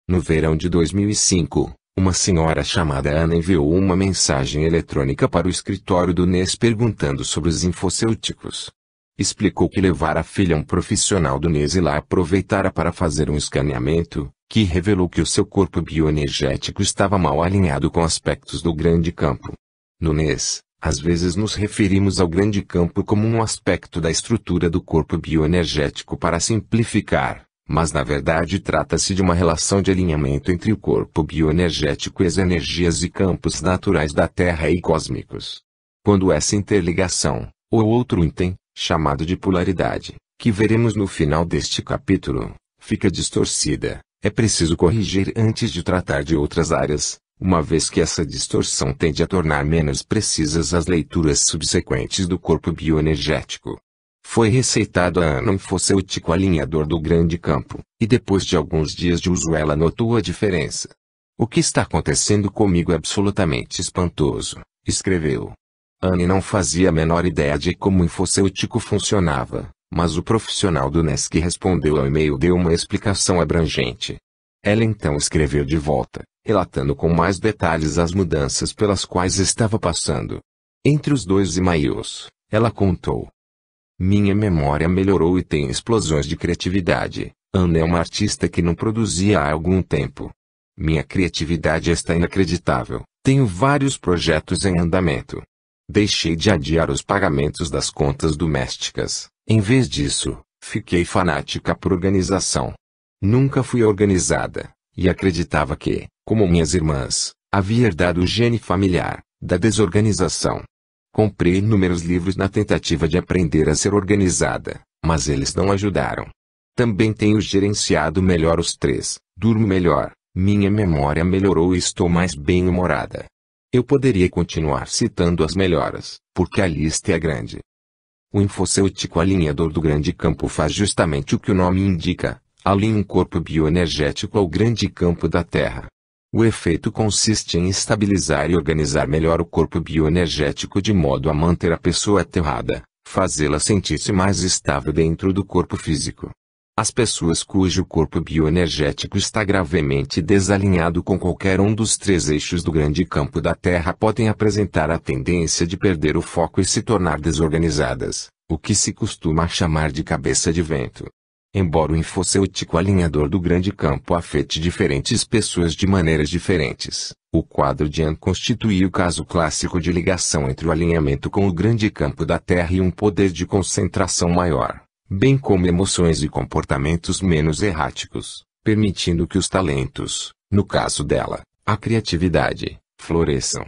No verão de 2005, uma senhora chamada Ana enviou uma mensagem eletrônica para o escritório do NES perguntando sobre os infocêuticos. Explicou que levara a filha a um profissional do NES e lá aproveitara para fazer um escaneamento, que revelou que o seu corpo bioenergético estava mal alinhado com aspectos do grande campo. No NES, às vezes nos referimos ao grande campo como um aspecto da estrutura do corpo bioenergético para simplificar, mas na verdade trata-se de uma relação de alinhamento entre o corpo bioenergético e as energias e campos naturais da Terra e cósmicos. Quando essa interligação, ou outro item, chamado de polaridade, que veremos no final deste capítulo, fica distorcida, é preciso corrigir antes de tratar de outras áreas, uma vez que essa distorção tende a tornar menos precisas as leituras subsequentes do corpo bioenergético. Foi receitado a Ana um infocêutico alinhador do grande campo, e depois de alguns dias de uso ela notou a diferença. O que está acontecendo comigo é absolutamente espantoso, escreveu. Anne não fazia a menor ideia de como o infocêutico funcionava, mas o profissional do NES que respondeu ao e-mail deu uma explicação abrangente. Ela então escreveu de volta, relatando com mais detalhes as mudanças pelas quais estava passando. Entre os 2 e-mails, ela contou: minha memória melhorou e tem explosões de criatividade. Ana é uma artista que não produzia há algum tempo. Minha criatividade está inacreditável. Tenho vários projetos em andamento. Deixei de adiar os pagamentos das contas domésticas. Em vez disso, fiquei fanática por organização. Nunca fui organizada, e acreditava que, como minhas irmãs, havia herdado o gene familiar da desorganização. Comprei inúmeros livros na tentativa de aprender a ser organizada, mas eles não ajudaram. Também tenho gerenciado melhor os 3, durmo melhor, minha memória melhorou e estou mais bem-humorada. Eu poderia continuar citando as melhoras, porque a lista é grande. O infocêutico alinhador do grande campo faz justamente o que o nome indica, alinha um corpo bioenergético ao grande campo da Terra. O efeito consiste em estabilizar e organizar melhor o corpo bioenergético de modo a manter a pessoa aterrada, fazê-la sentir-se mais estável dentro do corpo físico. As pessoas cujo corpo bioenergético está gravemente desalinhado com qualquer um dos 3 eixos do grande campo da Terra podem apresentar a tendência de perder o foco e se tornar desorganizadas, o que se costuma chamar de cabeça de vento. Embora o infocêutico alinhador do grande campo afete diferentes pessoas de maneiras diferentes, o quadro de Anne constitui o caso clássico de ligação entre o alinhamento com o grande campo da Terra e um poder de concentração maior, bem como emoções e comportamentos menos erráticos, permitindo que os talentos, no caso dela, a criatividade, floresçam.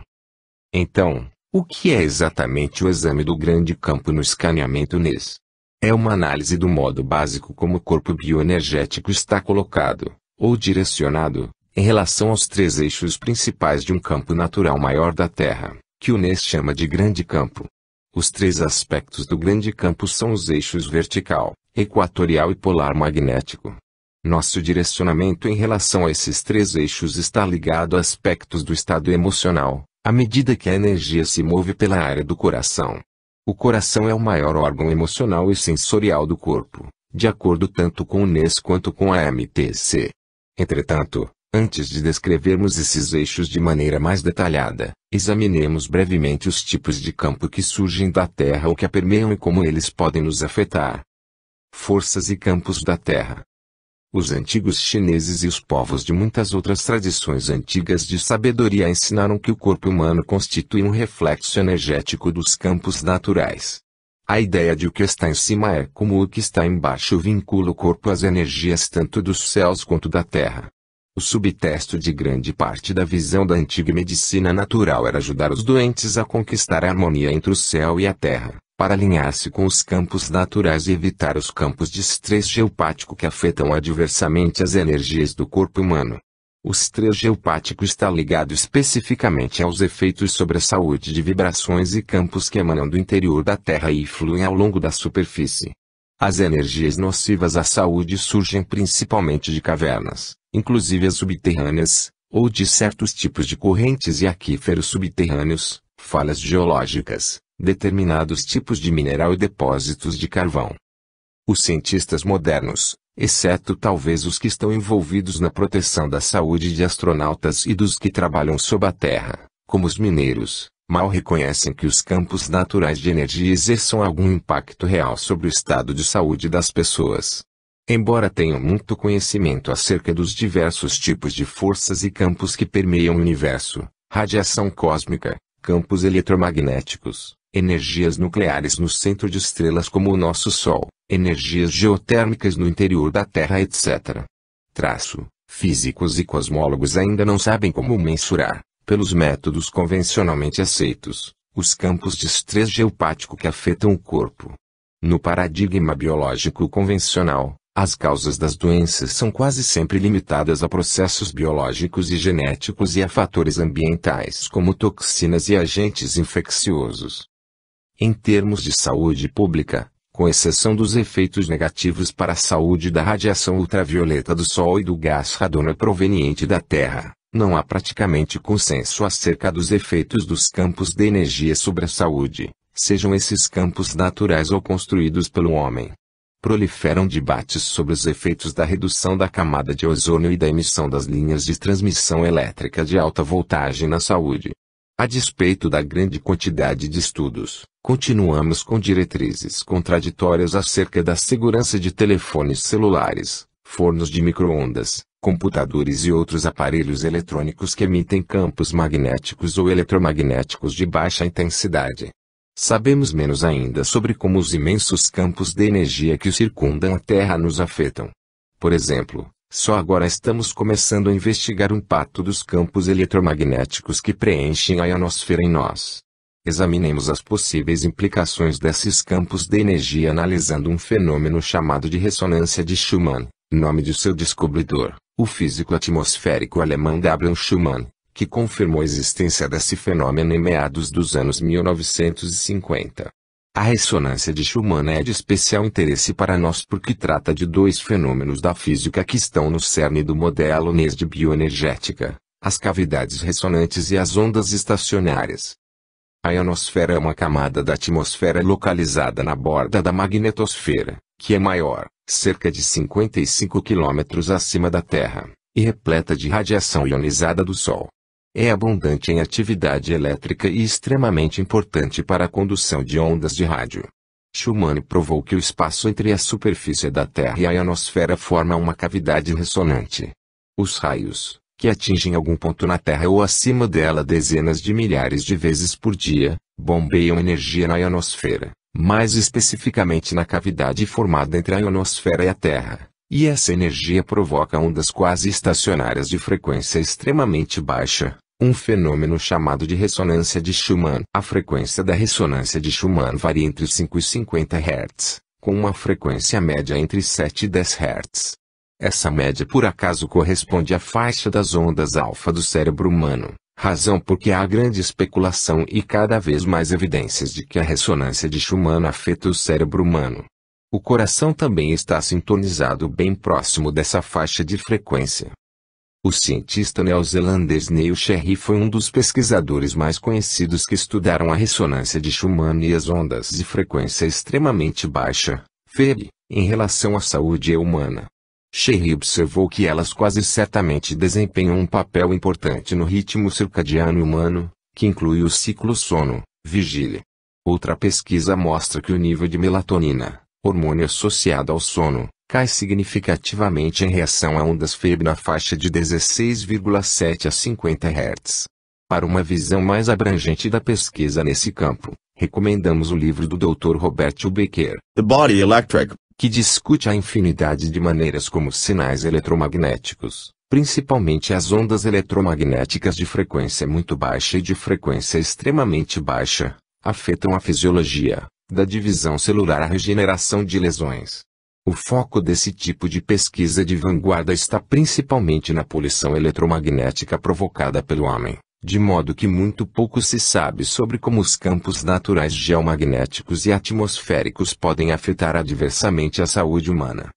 Então, o que é exatamente o exame do grande campo no escaneamento NES? É uma análise do modo básico como o corpo bioenergético está colocado, ou direcionado, em relação aos 3 eixos principais de um campo natural maior da Terra, que o NES chama de grande campo. Os 3 aspectos do grande campo são os eixos vertical, equatorial e polar magnético. Nosso direcionamento em relação a esses 3 eixos está ligado a aspectos do estado emocional, à medida que a energia se move pela área do coração. O coração é o maior órgão emocional e sensorial do corpo, de acordo tanto com o NES quanto com a MTC. Entretanto, antes de descrevermos esses eixos de maneira mais detalhada, examinemos brevemente os tipos de campo que surgem da Terra ou que a permeiam e como eles podem nos afetar. Forças e campos da Terra. Os antigos chineses e os povos de muitas outras tradições antigas de sabedoria ensinaram que o corpo humano constitui um reflexo energético dos campos naturais. A ideia de o que está em cima é como o que está embaixo vincula o corpo às energias tanto dos céus quanto da terra. O subtexto de grande parte da visão da antiga medicina natural era ajudar os doentes a conquistar a harmonia entre o céu e a terra, para alinhar-se com os campos naturais e evitar os campos de estresse geopático que afetam adversamente as energias do corpo humano. O estresse geopático está ligado especificamente aos efeitos sobre a saúde de vibrações e campos que emanam do interior da Terra e fluem ao longo da superfície. As energias nocivas à saúde surgem principalmente de cavernas, inclusive as subterrâneas, ou de certos tipos de correntes e aquíferos subterrâneos, falhas geológicas, determinados tipos de mineral e depósitos de carvão. Os cientistas modernos, exceto talvez os que estão envolvidos na proteção da saúde de astronautas e dos que trabalham sob a terra, como os mineiros, mal reconhecem que os campos naturais de energia exerçam algum impacto real sobre o estado de saúde das pessoas. Embora tenham muito conhecimento acerca dos diversos tipos de forças e campos que permeiam o universo, radiação cósmica, campos eletromagnéticos, energias nucleares no centro de estrelas como o nosso Sol, energias geotérmicas no interior da Terra, etc. Físicos e cosmólogos ainda não sabem como mensurar, pelos métodos convencionalmente aceitos, os campos de estresse geopático que afetam o corpo. No paradigma biológico convencional, as causas das doenças são quase sempre limitadas a processos biológicos e genéticos e a fatores ambientais como toxinas e agentes infecciosos. Em termos de saúde pública, com exceção dos efeitos negativos para a saúde da radiação ultravioleta do Sol e do gás radona proveniente da Terra, não há praticamente consenso acerca dos efeitos dos campos de energia sobre a saúde, sejam esses campos naturais ou construídos pelo homem. Proliferam debates sobre os efeitos da redução da camada de ozônio e da emissão das linhas de transmissão elétrica de alta voltagem na saúde. A despeito da grande quantidade de estudos, continuamos com diretrizes contraditórias acerca da segurança de telefones celulares, fornos de micro-ondas, computadores e outros aparelhos eletrônicos que emitem campos magnéticos ou eletromagnéticos de baixa intensidade. Sabemos menos ainda sobre como os imensos campos de energia que circundam a Terra nos afetam. Por exemplo, só agora estamos começando a investigar o impacto dos campos eletromagnéticos que preenchem a ionosfera em nós. Examinemos as possíveis implicações desses campos de energia analisando um fenômeno chamado de ressonância de Schumann, nome de seu descobridor, o físico atmosférico alemão W. Schumann, que confirmou a existência desse fenômeno em meados dos anos 1950. A ressonância de Schumann é de especial interesse para nós porque trata de dois fenômenos da física que estão no cerne do modelo NES de bioenergética, as cavidades ressonantes e as ondas estacionárias. A ionosfera é uma camada da atmosfera localizada na borda da magnetosfera, que é maior, cerca de 55 km acima da Terra, e repleta de radiação ionizada do Sol. É abundante em atividade elétrica e extremamente importante para a condução de ondas de rádio. Schumann provou que o espaço entre a superfície da Terra e a ionosfera forma uma cavidade ressonante. Os raios, que atingem algum ponto na Terra ou acima dela dezenas de milhares de vezes por dia, bombeiam energia na ionosfera, mais especificamente na cavidade formada entre a ionosfera e a Terra, e essa energia provoca ondas quase estacionárias de frequência extremamente baixa, um fenômeno chamado de ressonância de Schumann. A frequência da ressonância de Schumann varia entre 5 e 50 Hz, com uma frequência média entre 7 e 10 Hz. Essa média por acaso corresponde à faixa das ondas alfa do cérebro humano, razão por que há grande especulação e cada vez mais evidências de que a ressonância de Schumann afeta o cérebro humano. O coração também está sintonizado bem próximo dessa faixa de frequência. O cientista neozelandês Neil Sherry foi um dos pesquisadores mais conhecidos que estudaram a ressonância de Schumann e as ondas de frequência extremamente baixa, FERI, em relação à saúde humana. Sherry observou que elas quase certamente desempenham um papel importante no ritmo circadiano humano, que inclui o ciclo sono-vigília. Outra pesquisa mostra que o nível de melatonina, hormônio associado ao sono, cai significativamente em reação a ondas FEB na faixa de 16,7 a 50 Hz. Para uma visão mais abrangente da pesquisa nesse campo, recomendamos o livro do Dr. Robert Baker, The Body Electric, que discute a infinidade de maneiras como sinais eletromagnéticos, principalmente as ondas eletromagnéticas de frequência muito baixa e de frequência extremamente baixa, afetam a fisiologia, da divisão celular à regeneração de lesões. O foco desse tipo de pesquisa de vanguarda está principalmente na poluição eletromagnética provocada pelo homem, de modo que muito pouco se sabe sobre como os campos naturais geomagnéticos e atmosféricos podem afetar adversamente a saúde humana.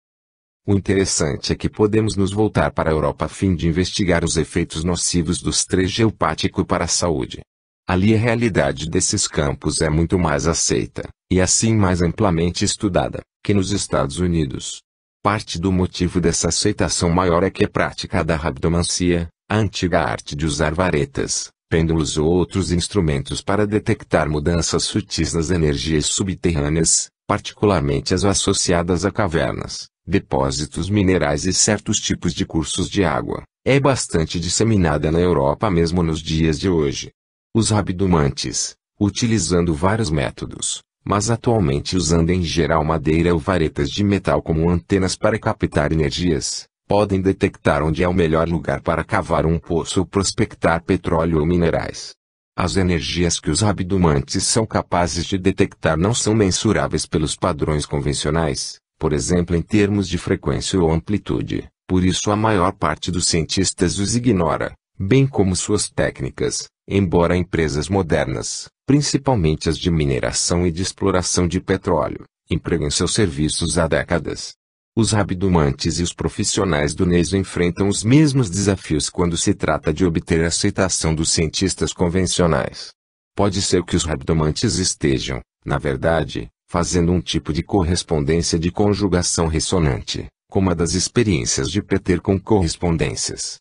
O interessante é que podemos nos voltar para a Europa a fim de investigar os efeitos nocivos do estresse geopático para a saúde. Ali a realidade desses campos é muito mais aceita, e assim mais amplamente estudada, que nos Estados Unidos. Parte do motivo dessa aceitação maior é que é praticada a rabdomancia, a antiga arte de usar varetas, pêndulos ou outros instrumentos para detectar mudanças sutis nas energias subterrâneas, particularmente as associadas a cavernas, depósitos minerais e certos tipos de cursos de água. É bastante disseminada na Europa mesmo nos dias de hoje. Os rabdomantes, utilizando vários métodos, mas atualmente usando em geral madeira ou varetas de metal como antenas para captar energias, podem detectar onde é o melhor lugar para cavar um poço ou prospectar petróleo ou minerais. As energias que os rabdomantes são capazes de detectar não são mensuráveis pelos padrões convencionais, por exemplo em termos de frequência ou amplitude, por isso a maior parte dos cientistas os ignora, bem como suas técnicas. Embora empresas modernas, principalmente as de mineração e de exploração de petróleo, empreguem seus serviços há décadas. Os rabdomantes e os profissionais do NES enfrentam os mesmos desafios quando se trata de obter a aceitação dos cientistas convencionais. Pode ser que os rabdomantes estejam, na verdade, fazendo um tipo de correspondência de conjugação ressonante, como a das experiências de Peter com correspondências.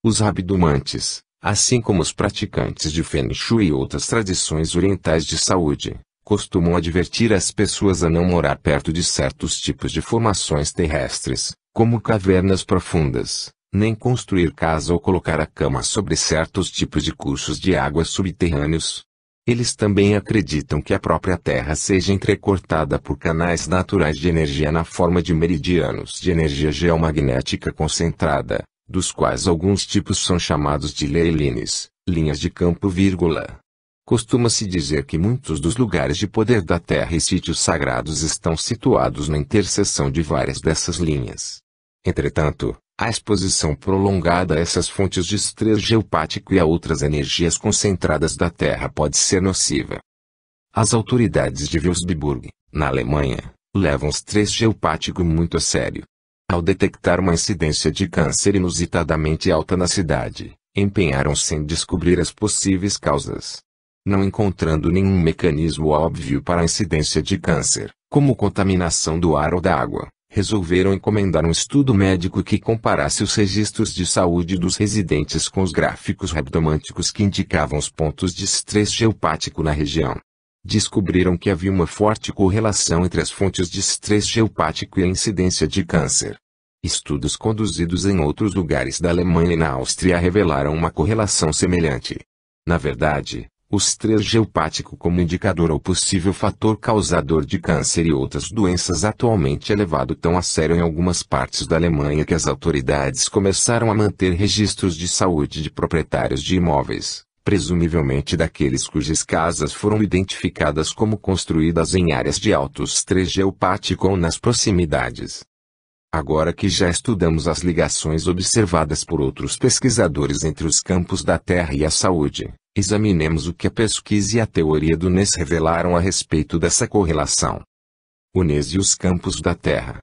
Os rabdomantes, assim como os praticantes de Feng Shui e outras tradições orientais de saúde, costumam advertir as pessoas a não morar perto de certos tipos de formações terrestres, como cavernas profundas, nem construir casa ou colocar a cama sobre certos tipos de cursos de água subterrâneos. Eles também acreditam que a própria Terra seja entrecortada por canais naturais de energia na forma de meridianos de energia geomagnética concentrada, dos quais alguns tipos são chamados de ley lines, linhas de campo, vírgula. Costuma-se dizer que muitos dos lugares de poder da Terra e sítios sagrados estão situados na interseção de várias dessas linhas. Entretanto, a exposição prolongada a essas fontes de estresse geopático e a outras energias concentradas da Terra pode ser nociva. As autoridades de Würzburg, na Alemanha, levam o estresse geopático muito a sério. Ao detectar uma incidência de câncer inusitadamente alta na cidade, empenharam-se em descobrir as possíveis causas. Não encontrando nenhum mecanismo óbvio para a incidência de câncer, como contaminação do ar ou da água, resolveram encomendar um estudo médico que comparasse os registros de saúde dos residentes com os gráficos rabdomânticos que indicavam os pontos de estresse geopático na região. Descobriram que havia uma forte correlação entre as fontes de estresse geopático e a incidência de câncer. Estudos conduzidos em outros lugares da Alemanha e na Áustria revelaram uma correlação semelhante. Na verdade, o estresse geopático como indicador ou possível fator causador de câncer e outras doenças atualmente é levado tão a sério em algumas partes da Alemanha que as autoridades começaram a manter registros de saúde de proprietários de imóveis, presumivelmente daqueles cujas casas foram identificadas como construídas em áreas de alto estresse geopático ou nas proximidades. Agora que já estudamos as ligações observadas por outros pesquisadores entre os campos da Terra e a saúde, examinemos o que a pesquisa e a teoria do NES revelaram a respeito dessa correlação. O NES e os campos da Terra.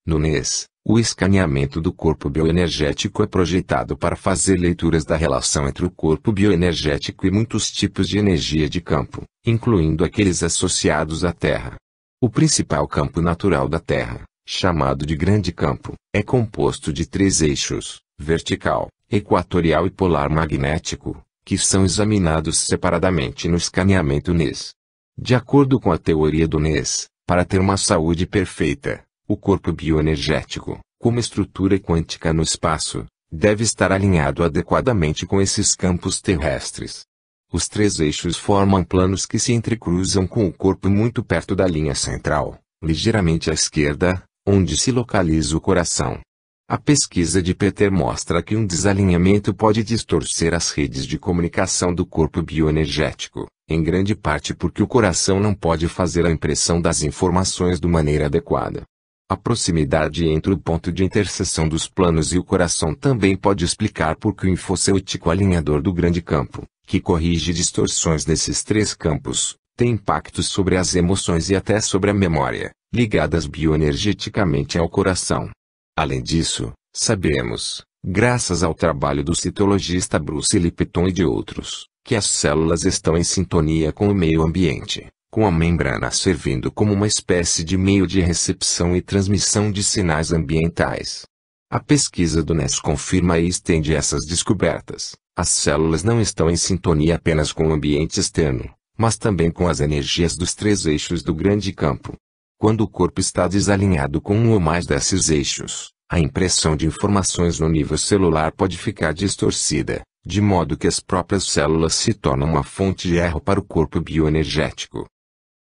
No NES, o escaneamento do corpo bioenergético é projetado para fazer leituras da relação entre o corpo bioenergético e muitos tipos de energia de campo, incluindo aqueles associados à Terra. O principal campo natural da Terra, chamado de grande campo, é composto de 3 eixos, vertical, equatorial e polar magnético, que são examinados separadamente no escaneamento NES. De acordo com a teoria do NES, para ter uma saúde perfeita, o corpo bioenergético, como estrutura quântica no espaço, deve estar alinhado adequadamente com esses campos terrestres. Os 3 eixos formam planos que se entrecruzam com o corpo muito perto da linha central, ligeiramente à esquerda, onde se localiza o coração. A pesquisa de Peter mostra que um desalinhamento pode distorcer as redes de comunicação do corpo bioenergético, em grande parte porque o coração não pode fazer a impressão das informações de maneira adequada. A proximidade entre o ponto de interseção dos planos e o coração também pode explicar por que o infocêutico alinhador do grande campo, que corrige distorções desses três campos, tem impactos sobre as emoções e até sobre a memória, ligadas bioenergeticamente ao coração. Além disso, sabemos, graças ao trabalho do citologista Bruce Lipton e de outros, que as células estão em sintonia com o meio ambiente, com a membrana servindo como uma espécie de meio de recepção e transmissão de sinais ambientais. A pesquisa do NES confirma e estende essas descobertas. As células não estão em sintonia apenas com o ambiente externo, mas também com as energias dos três eixos do grande campo. Quando o corpo está desalinhado com um ou mais desses eixos, a impressão de informações no nível celular pode ficar distorcida, de modo que as próprias células se tornam uma fonte de erro para o corpo bioenergético.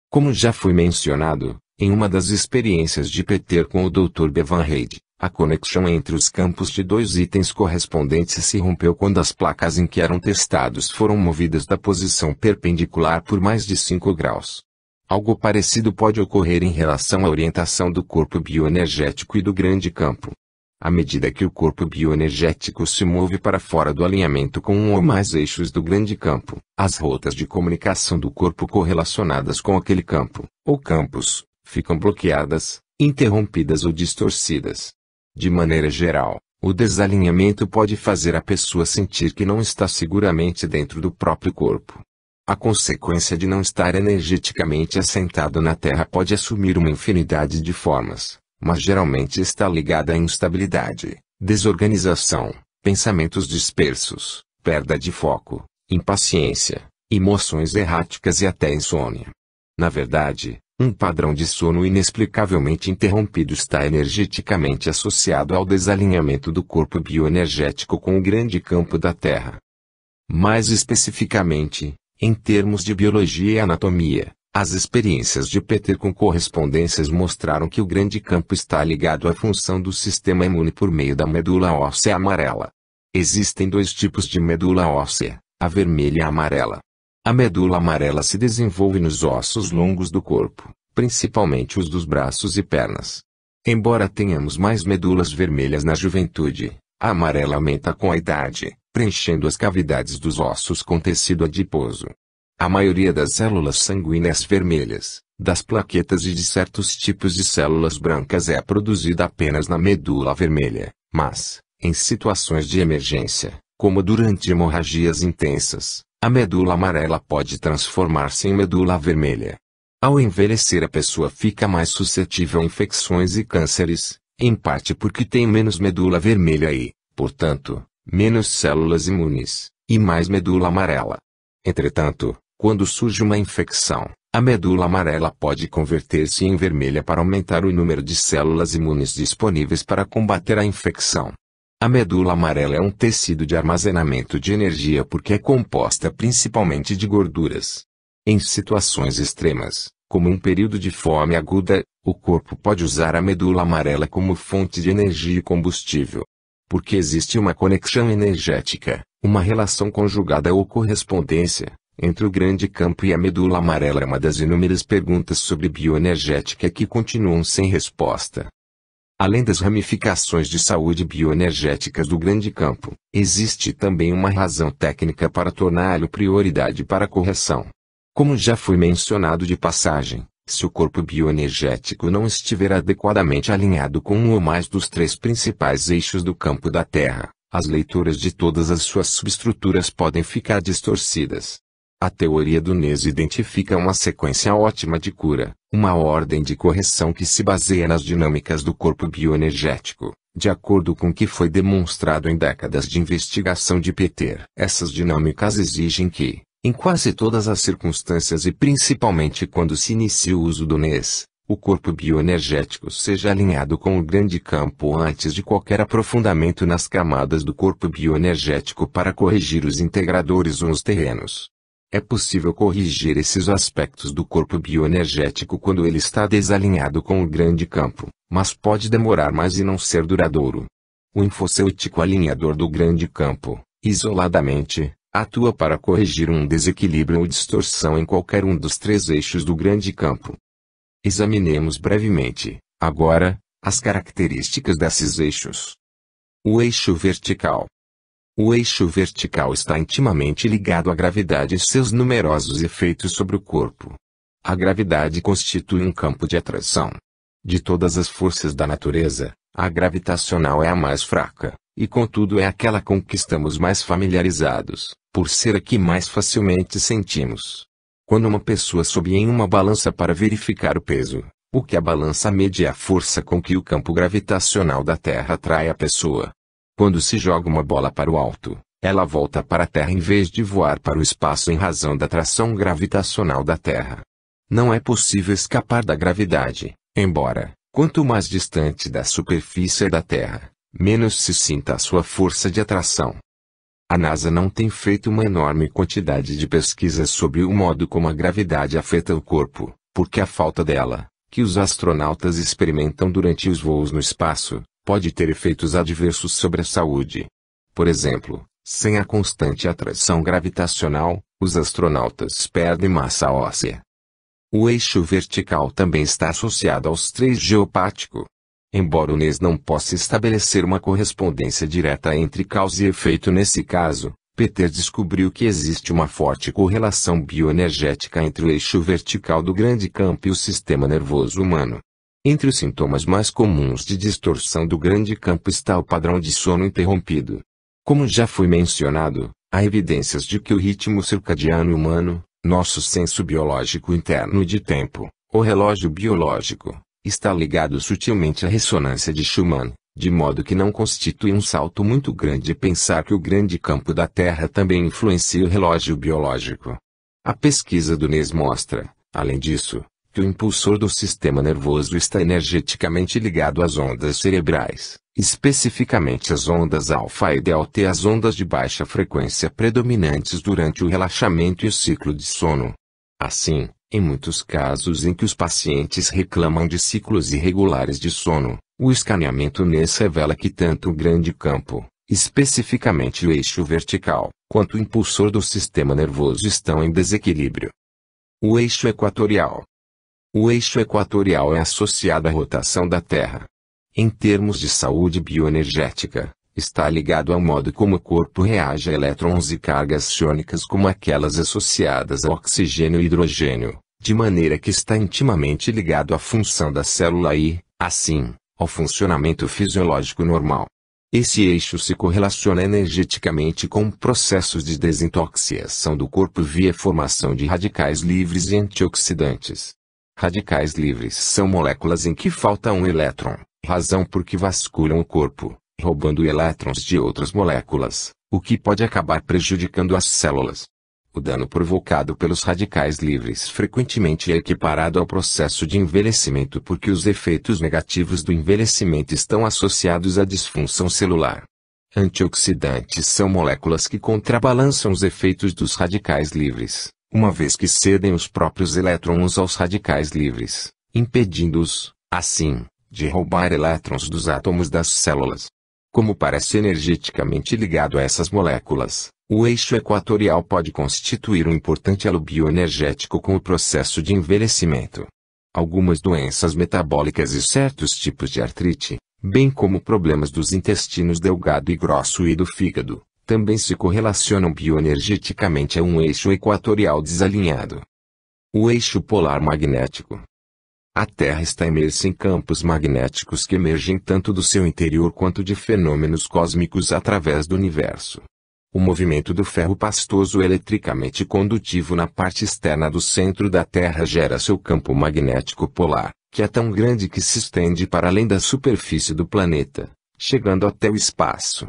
Como já foi mencionado, em uma das experiências de Peter com o Dr. Bevan Reid, a conexão entre os campos de dois itens correspondentes se rompeu quando as placas em que eram testados foram movidas da posição perpendicular por mais de 5 graus. Algo parecido pode ocorrer em relação à orientação do corpo bioenergético e do grande campo. À medida que o corpo bioenergético se move para fora do alinhamento com um ou mais eixos do grande campo, as rotas de comunicação do corpo correlacionadas com aquele campo, ou campos, ficam bloqueadas, interrompidas ou distorcidas. De maneira geral, o desalinhamento pode fazer a pessoa sentir que não está seguramente dentro do próprio corpo. A consequência de não estar energeticamente assentado na Terra pode assumir uma infinidade de formas, mas geralmente está ligada à instabilidade, desorganização, pensamentos dispersos, perda de foco, impaciência, emoções erráticas e até insônia. Na verdade, um padrão de sono inexplicavelmente interrompido está energeticamente associado ao desalinhamento do corpo bioenergético com o grande campo da Terra. Mais especificamente, em termos de biologia e anatomia, as experiências de Peter com correspondências mostraram que o grande campo está ligado à função do sistema imune por meio da medula óssea amarela. Existem dois tipos de medula óssea, a vermelha e a amarela. A medula amarela se desenvolve nos ossos longos do corpo, principalmente os dos braços e pernas. Embora tenhamos mais medulas vermelhas na juventude, a amarela aumenta com a idade, preenchendo as cavidades dos ossos com tecido adiposo. A maioria das células sanguíneas vermelhas, das plaquetas e de certos tipos de células brancas é produzida apenas na medula vermelha, mas, em situações de emergência, como durante hemorragias intensas, a medula amarela pode transformar-se em medula vermelha. Ao envelhecer, a pessoa fica mais suscetível a infecções e cânceres, em parte porque tem menos medula vermelha e, portanto, menos células imunes, e mais medula amarela. Entretanto, quando surge uma infecção, a medula amarela pode converter-se em vermelha para aumentar o número de células imunes disponíveis para combater a infecção. A medula amarela é um tecido de armazenamento de energia porque é composta principalmente de gorduras. Em situações extremas, como um período de fome aguda, o corpo pode usar a medula amarela como fonte de energia e combustível. Porque existe uma conexão energética, uma relação conjugada ou correspondência, entre o grande campo e a medula amarela é uma das inúmeras perguntas sobre bioenergética que continuam sem resposta. Além das ramificações de saúde bioenergéticas do grande campo, existe também uma razão técnica para torná-lo prioridade para a correção. Como já foi mencionado de passagem, se o corpo bioenergético não estiver adequadamente alinhado com um ou mais dos três principais eixos do campo da Terra, as leituras de todas as suas subestruturas podem ficar distorcidas. A teoria do NES identifica uma sequência ótima de cura, uma ordem de correção que se baseia nas dinâmicas do corpo bioenergético, de acordo com o que foi demonstrado em décadas de investigação de Peter. Essas dinâmicas exigem que, em quase todas as circunstâncias e principalmente quando se inicia o uso do NES, o corpo bioenergético seja alinhado com o grande campo antes de qualquer aprofundamento nas camadas do corpo bioenergético para corrigir os integradores ou os terrenos. É possível corrigir esses aspectos do corpo bioenergético quando ele está desalinhado com o grande campo, mas pode demorar mais e não ser duradouro. O infocêutico alinhador do grande campo, isoladamente, Atua para corrigir um desequilíbrio ou distorção em qualquer um dos três eixos do grande campo. Examinemos brevemente, agora, as características desses eixos. O eixo vertical. O eixo vertical está intimamente ligado à gravidade e seus numerosos efeitos sobre o corpo. A gravidade constitui um campo de atração. De todas as forças da natureza, a gravitacional é a mais fraca, e contudo é aquela com que estamos mais familiarizados, por ser a que mais facilmente sentimos. Quando uma pessoa sobe em uma balança para verificar o peso, o que a balança mede é a força com que o campo gravitacional da Terra atrai a pessoa. Quando se joga uma bola para o alto, ela volta para a Terra em vez de voar para o espaço em razão da atração gravitacional da Terra. Não é possível escapar da gravidade, embora, quanto mais distante da superfície da Terra, menos se sinta a sua força de atração. A NASA não tem feito uma enorme quantidade de pesquisas sobre o modo como a gravidade afeta o corpo, porque a falta dela, que os astronautas experimentam durante os voos no espaço, pode ter efeitos adversos sobre a saúde. Por exemplo, sem a constante atração gravitacional, os astronautas perdem massa óssea. O eixo vertical também está associado aos três geopático. Embora o NES não possa estabelecer uma correspondência direta entre causa e efeito nesse caso, Peter descobriu que existe uma forte correlação bioenergética entre o eixo vertical do grande campo e o sistema nervoso humano. Entre os sintomas mais comuns de distorção do grande campo está o padrão de sono interrompido. Como já foi mencionado, há evidências de que o ritmo circadiano humano, nosso senso biológico interno de tempo, o relógio biológico, está ligado sutilmente à ressonância de Schumann, de modo que não constitui um salto muito grande pensar que o grande campo da Terra também influencia o relógio biológico. A pesquisa do NES mostra, além disso, que o impulsor do sistema nervoso está energeticamente ligado às ondas cerebrais, especificamente as ondas alfa e delta e as ondas de baixa frequência predominantes durante o relaxamento e o ciclo de sono. Assim, em muitos casos em que os pacientes reclamam de ciclos irregulares de sono, o escaneamento NES revela que tanto o grande campo, especificamente o eixo vertical, quanto o impulsor do sistema nervoso estão em desequilíbrio. O eixo equatorial. O eixo equatorial é associado à rotação da Terra. Em termos de saúde bioenergética, está ligado ao modo como o corpo reage a elétrons e cargas iônicas como aquelas associadas ao oxigênio e hidrogênio, de maneira que está intimamente ligado à função da célula e, assim, ao funcionamento fisiológico normal. Esse eixo se correlaciona energeticamente com processos de desintoxicação do corpo via formação de radicais livres e antioxidantes. Radicais livres são moléculas em que falta um elétron, razão por que vasculham o corpo, roubando elétrons de outras moléculas, o que pode acabar prejudicando as células. O dano provocado pelos radicais livres frequentemente é equiparado ao processo de envelhecimento porque os efeitos negativos do envelhecimento estão associados à disfunção celular. Antioxidantes são moléculas que contrabalançam os efeitos dos radicais livres, uma vez que cedem os próprios elétrons aos radicais livres, impedindo-os, assim, de roubar elétrons dos átomos das células. Como parece energeticamente ligado a essas moléculas, o eixo equatorial pode constituir um importante elo bioenergético com o processo de envelhecimento. Algumas doenças metabólicas e certos tipos de artrite, bem como problemas dos intestinos delgado e grosso e do fígado, também se correlacionam bioenergeticamente a um eixo equatorial desalinhado. O eixo polar magnético. A Terra está imersa em campos magnéticos que emergem tanto do seu interior quanto de fenômenos cósmicos através do universo. O movimento do ferro pastoso eletricamente condutivo na parte externa do centro da Terra gera seu campo magnético polar, que é tão grande que se estende para além da superfície do planeta, chegando até o espaço.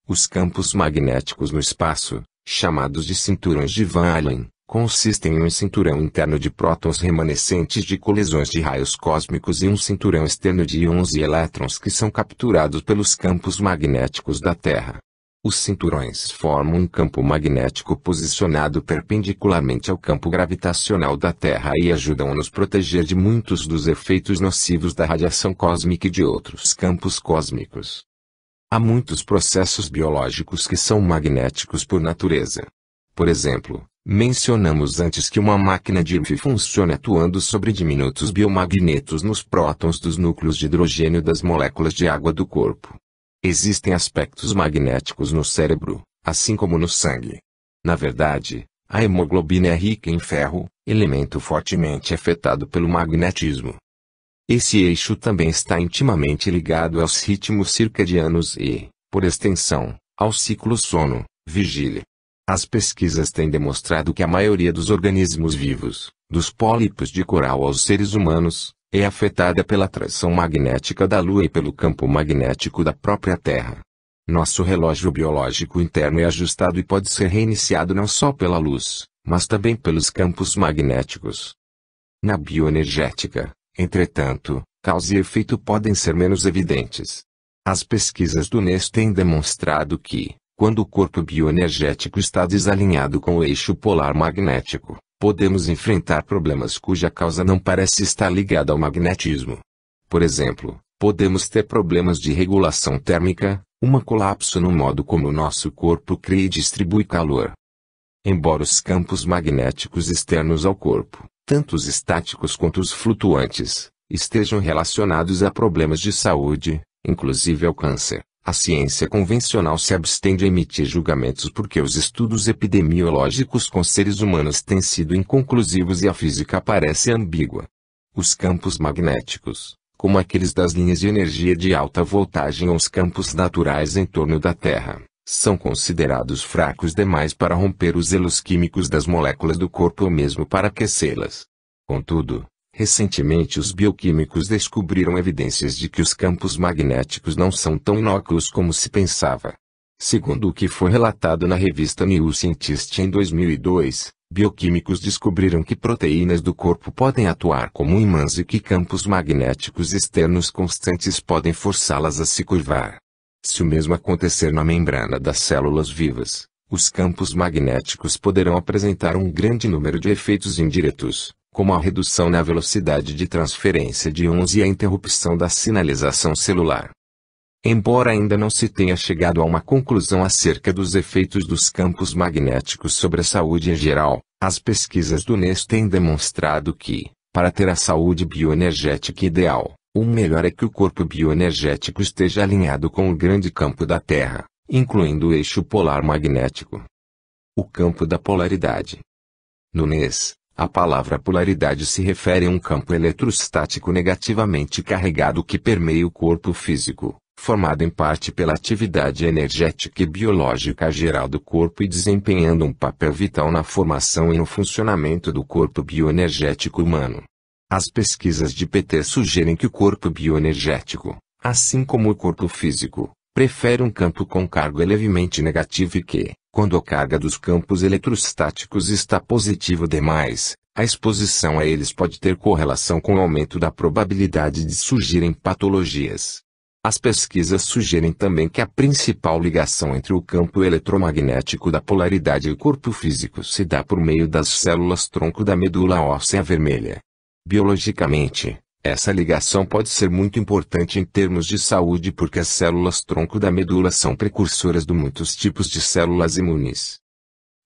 Os campos magnéticos no espaço, chamados de cinturões de Van Allen, consistem em um cinturão interno de prótons remanescentes de colisões de raios cósmicos e um cinturão externo de íons e elétrons que são capturados pelos campos magnéticos da Terra. Os cinturões formam um campo magnético posicionado perpendicularmente ao campo gravitacional da Terra e ajudam a nos proteger de muitos dos efeitos nocivos da radiação cósmica e de outros campos cósmicos. Há muitos processos biológicos que são magnéticos por natureza. Por exemplo, mencionamos antes que uma máquina de EMF funciona atuando sobre diminutos biomagnetos nos prótons dos núcleos de hidrogênio das moléculas de água do corpo. Existem aspectos magnéticos no cérebro, assim como no sangue. Na verdade, a hemoglobina é rica em ferro, elemento fortemente afetado pelo magnetismo. Esse eixo também está intimamente ligado aos ritmos circadianos e, por extensão, ao ciclo sono-vigília. As pesquisas têm demonstrado que a maioria dos organismos vivos, dos pólipos de coral aos seres humanos, é afetada pela atração magnética da Lua e pelo campo magnético da própria Terra. Nosso relógio biológico interno é ajustado e pode ser reiniciado não só pela luz, mas também pelos campos magnéticos. Na bioenergética, entretanto, causa e efeito podem ser menos evidentes. As pesquisas do NES têm demonstrado que, quando o corpo bioenergético está desalinhado com o eixo polar magnético, podemos enfrentar problemas cuja causa não parece estar ligada ao magnetismo. Por exemplo, podemos ter problemas de regulação térmica, colapso no modo como o nosso corpo cria e distribui calor. Embora os campos magnéticos externos ao corpo, tanto os estáticos quanto os flutuantes, estejam relacionados a problemas de saúde, inclusive ao câncer, a ciência convencional se abstém de emitir julgamentos porque os estudos epidemiológicos com seres humanos têm sido inconclusivos e a física parece ambígua. Os campos magnéticos, como aqueles das linhas de energia de alta voltagem ou os campos naturais em torno da Terra, são considerados fracos demais para romper os elos químicos das moléculas do corpo ou mesmo para aquecê-las. Contudo, recentemente os bioquímicos descobriram evidências de que os campos magnéticos não são tão inócuos como se pensava. Segundo o que foi relatado na revista New Scientist em 2002, bioquímicos descobriram que proteínas do corpo podem atuar como imãs e que campos magnéticos externos constantes podem forçá-las a se curvar. Se o mesmo acontecer na membrana das células vivas, os campos magnéticos poderão apresentar um grande número de efeitos indiretos, como a redução na velocidade de transferência de íons e a interrupção da sinalização celular. Embora ainda não se tenha chegado a uma conclusão acerca dos efeitos dos campos magnéticos sobre a saúde em geral, as pesquisas do NES têm demonstrado que, para ter a saúde bioenergética ideal, o melhor é que o corpo bioenergético esteja alinhado com o grande campo da Terra, incluindo o eixo polar magnético. O campo da polaridade. No NES, a palavra polaridade se refere a um campo eletrostático negativamente carregado que permeia o corpo físico, formado em parte pela atividade energética e biológica geral do corpo e desempenhando um papel vital na formação e no funcionamento do corpo bioenergético humano. As pesquisas de PT sugerem que o corpo bioenergético, assim como o corpo físico, prefere um campo com carga levemente negativa e que, quando a carga dos campos eletrostáticos está positiva demais, a exposição a eles pode ter correlação com o aumento da probabilidade de surgirem patologias. As pesquisas sugerem também que a principal ligação entre o campo eletromagnético da polaridade e o corpo físico se dá por meio das células-tronco da medula óssea vermelha. Biologicamente, essa ligação pode ser muito importante em termos de saúde porque as células-tronco da medula são precursoras de muitos tipos de células imunes.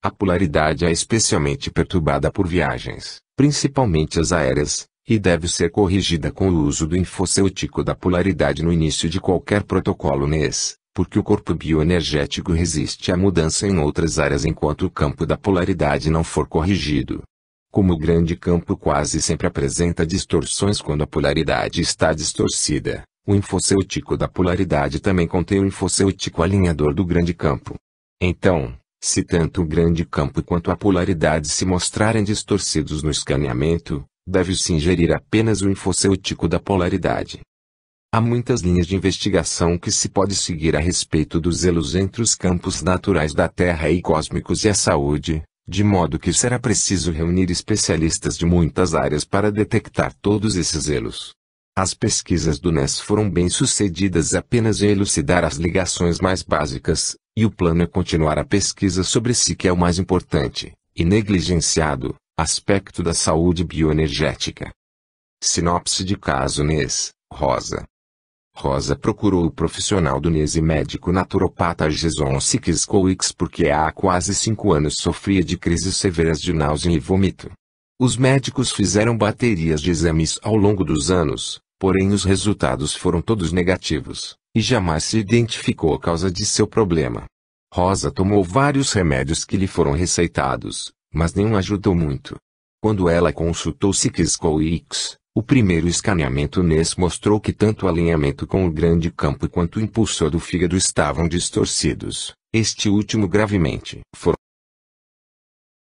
A polaridade é especialmente perturbada por viagens, principalmente as aéreas, e deve ser corrigida com o uso do infocêutico da polaridade no início de qualquer protocolo NES, porque o corpo bioenergético resiste à mudança em outras áreas enquanto o campo da polaridade não for corrigido. Como o grande campo quase sempre apresenta distorções quando a polaridade está distorcida, o infocêutico da polaridade também contém o infocêutico alinhador do grande campo. Então, se tanto o grande campo quanto a polaridade se mostrarem distorcidos no escaneamento, deve-se ingerir apenas o infocêutico da polaridade. Há muitas linhas de investigação que se pode seguir a respeito dos elos entre os campos naturais da Terra e cósmicos e a saúde, de modo que será preciso reunir especialistas de muitas áreas para detectar todos esses elos. As pesquisas do NES foram bem-sucedidas apenas em elucidar as ligações mais básicas, e o plano é continuar a pesquisa sobre si que é o mais importante, e negligenciado, aspecto da saúde bioenergética. Sinopse de caso NES, rosa. Rosa procurou o profissional do NES e médico naturopata Jason Sikskowicz porque há quase 5 anos sofria de crises severas de náusea e vômito. Os médicos fizeram baterias de exames ao longo dos anos, porém os resultados foram todos negativos, e jamais se identificou a causa de seu problema. Rosa tomou vários remédios que lhe foram receitados, mas nenhum ajudou muito. Quando ela consultou Sikskowicz, o primeiro escaneamento NES mostrou que tanto o alinhamento com o grande campo quanto o impulsor do fígado estavam distorcidos, este último gravemente.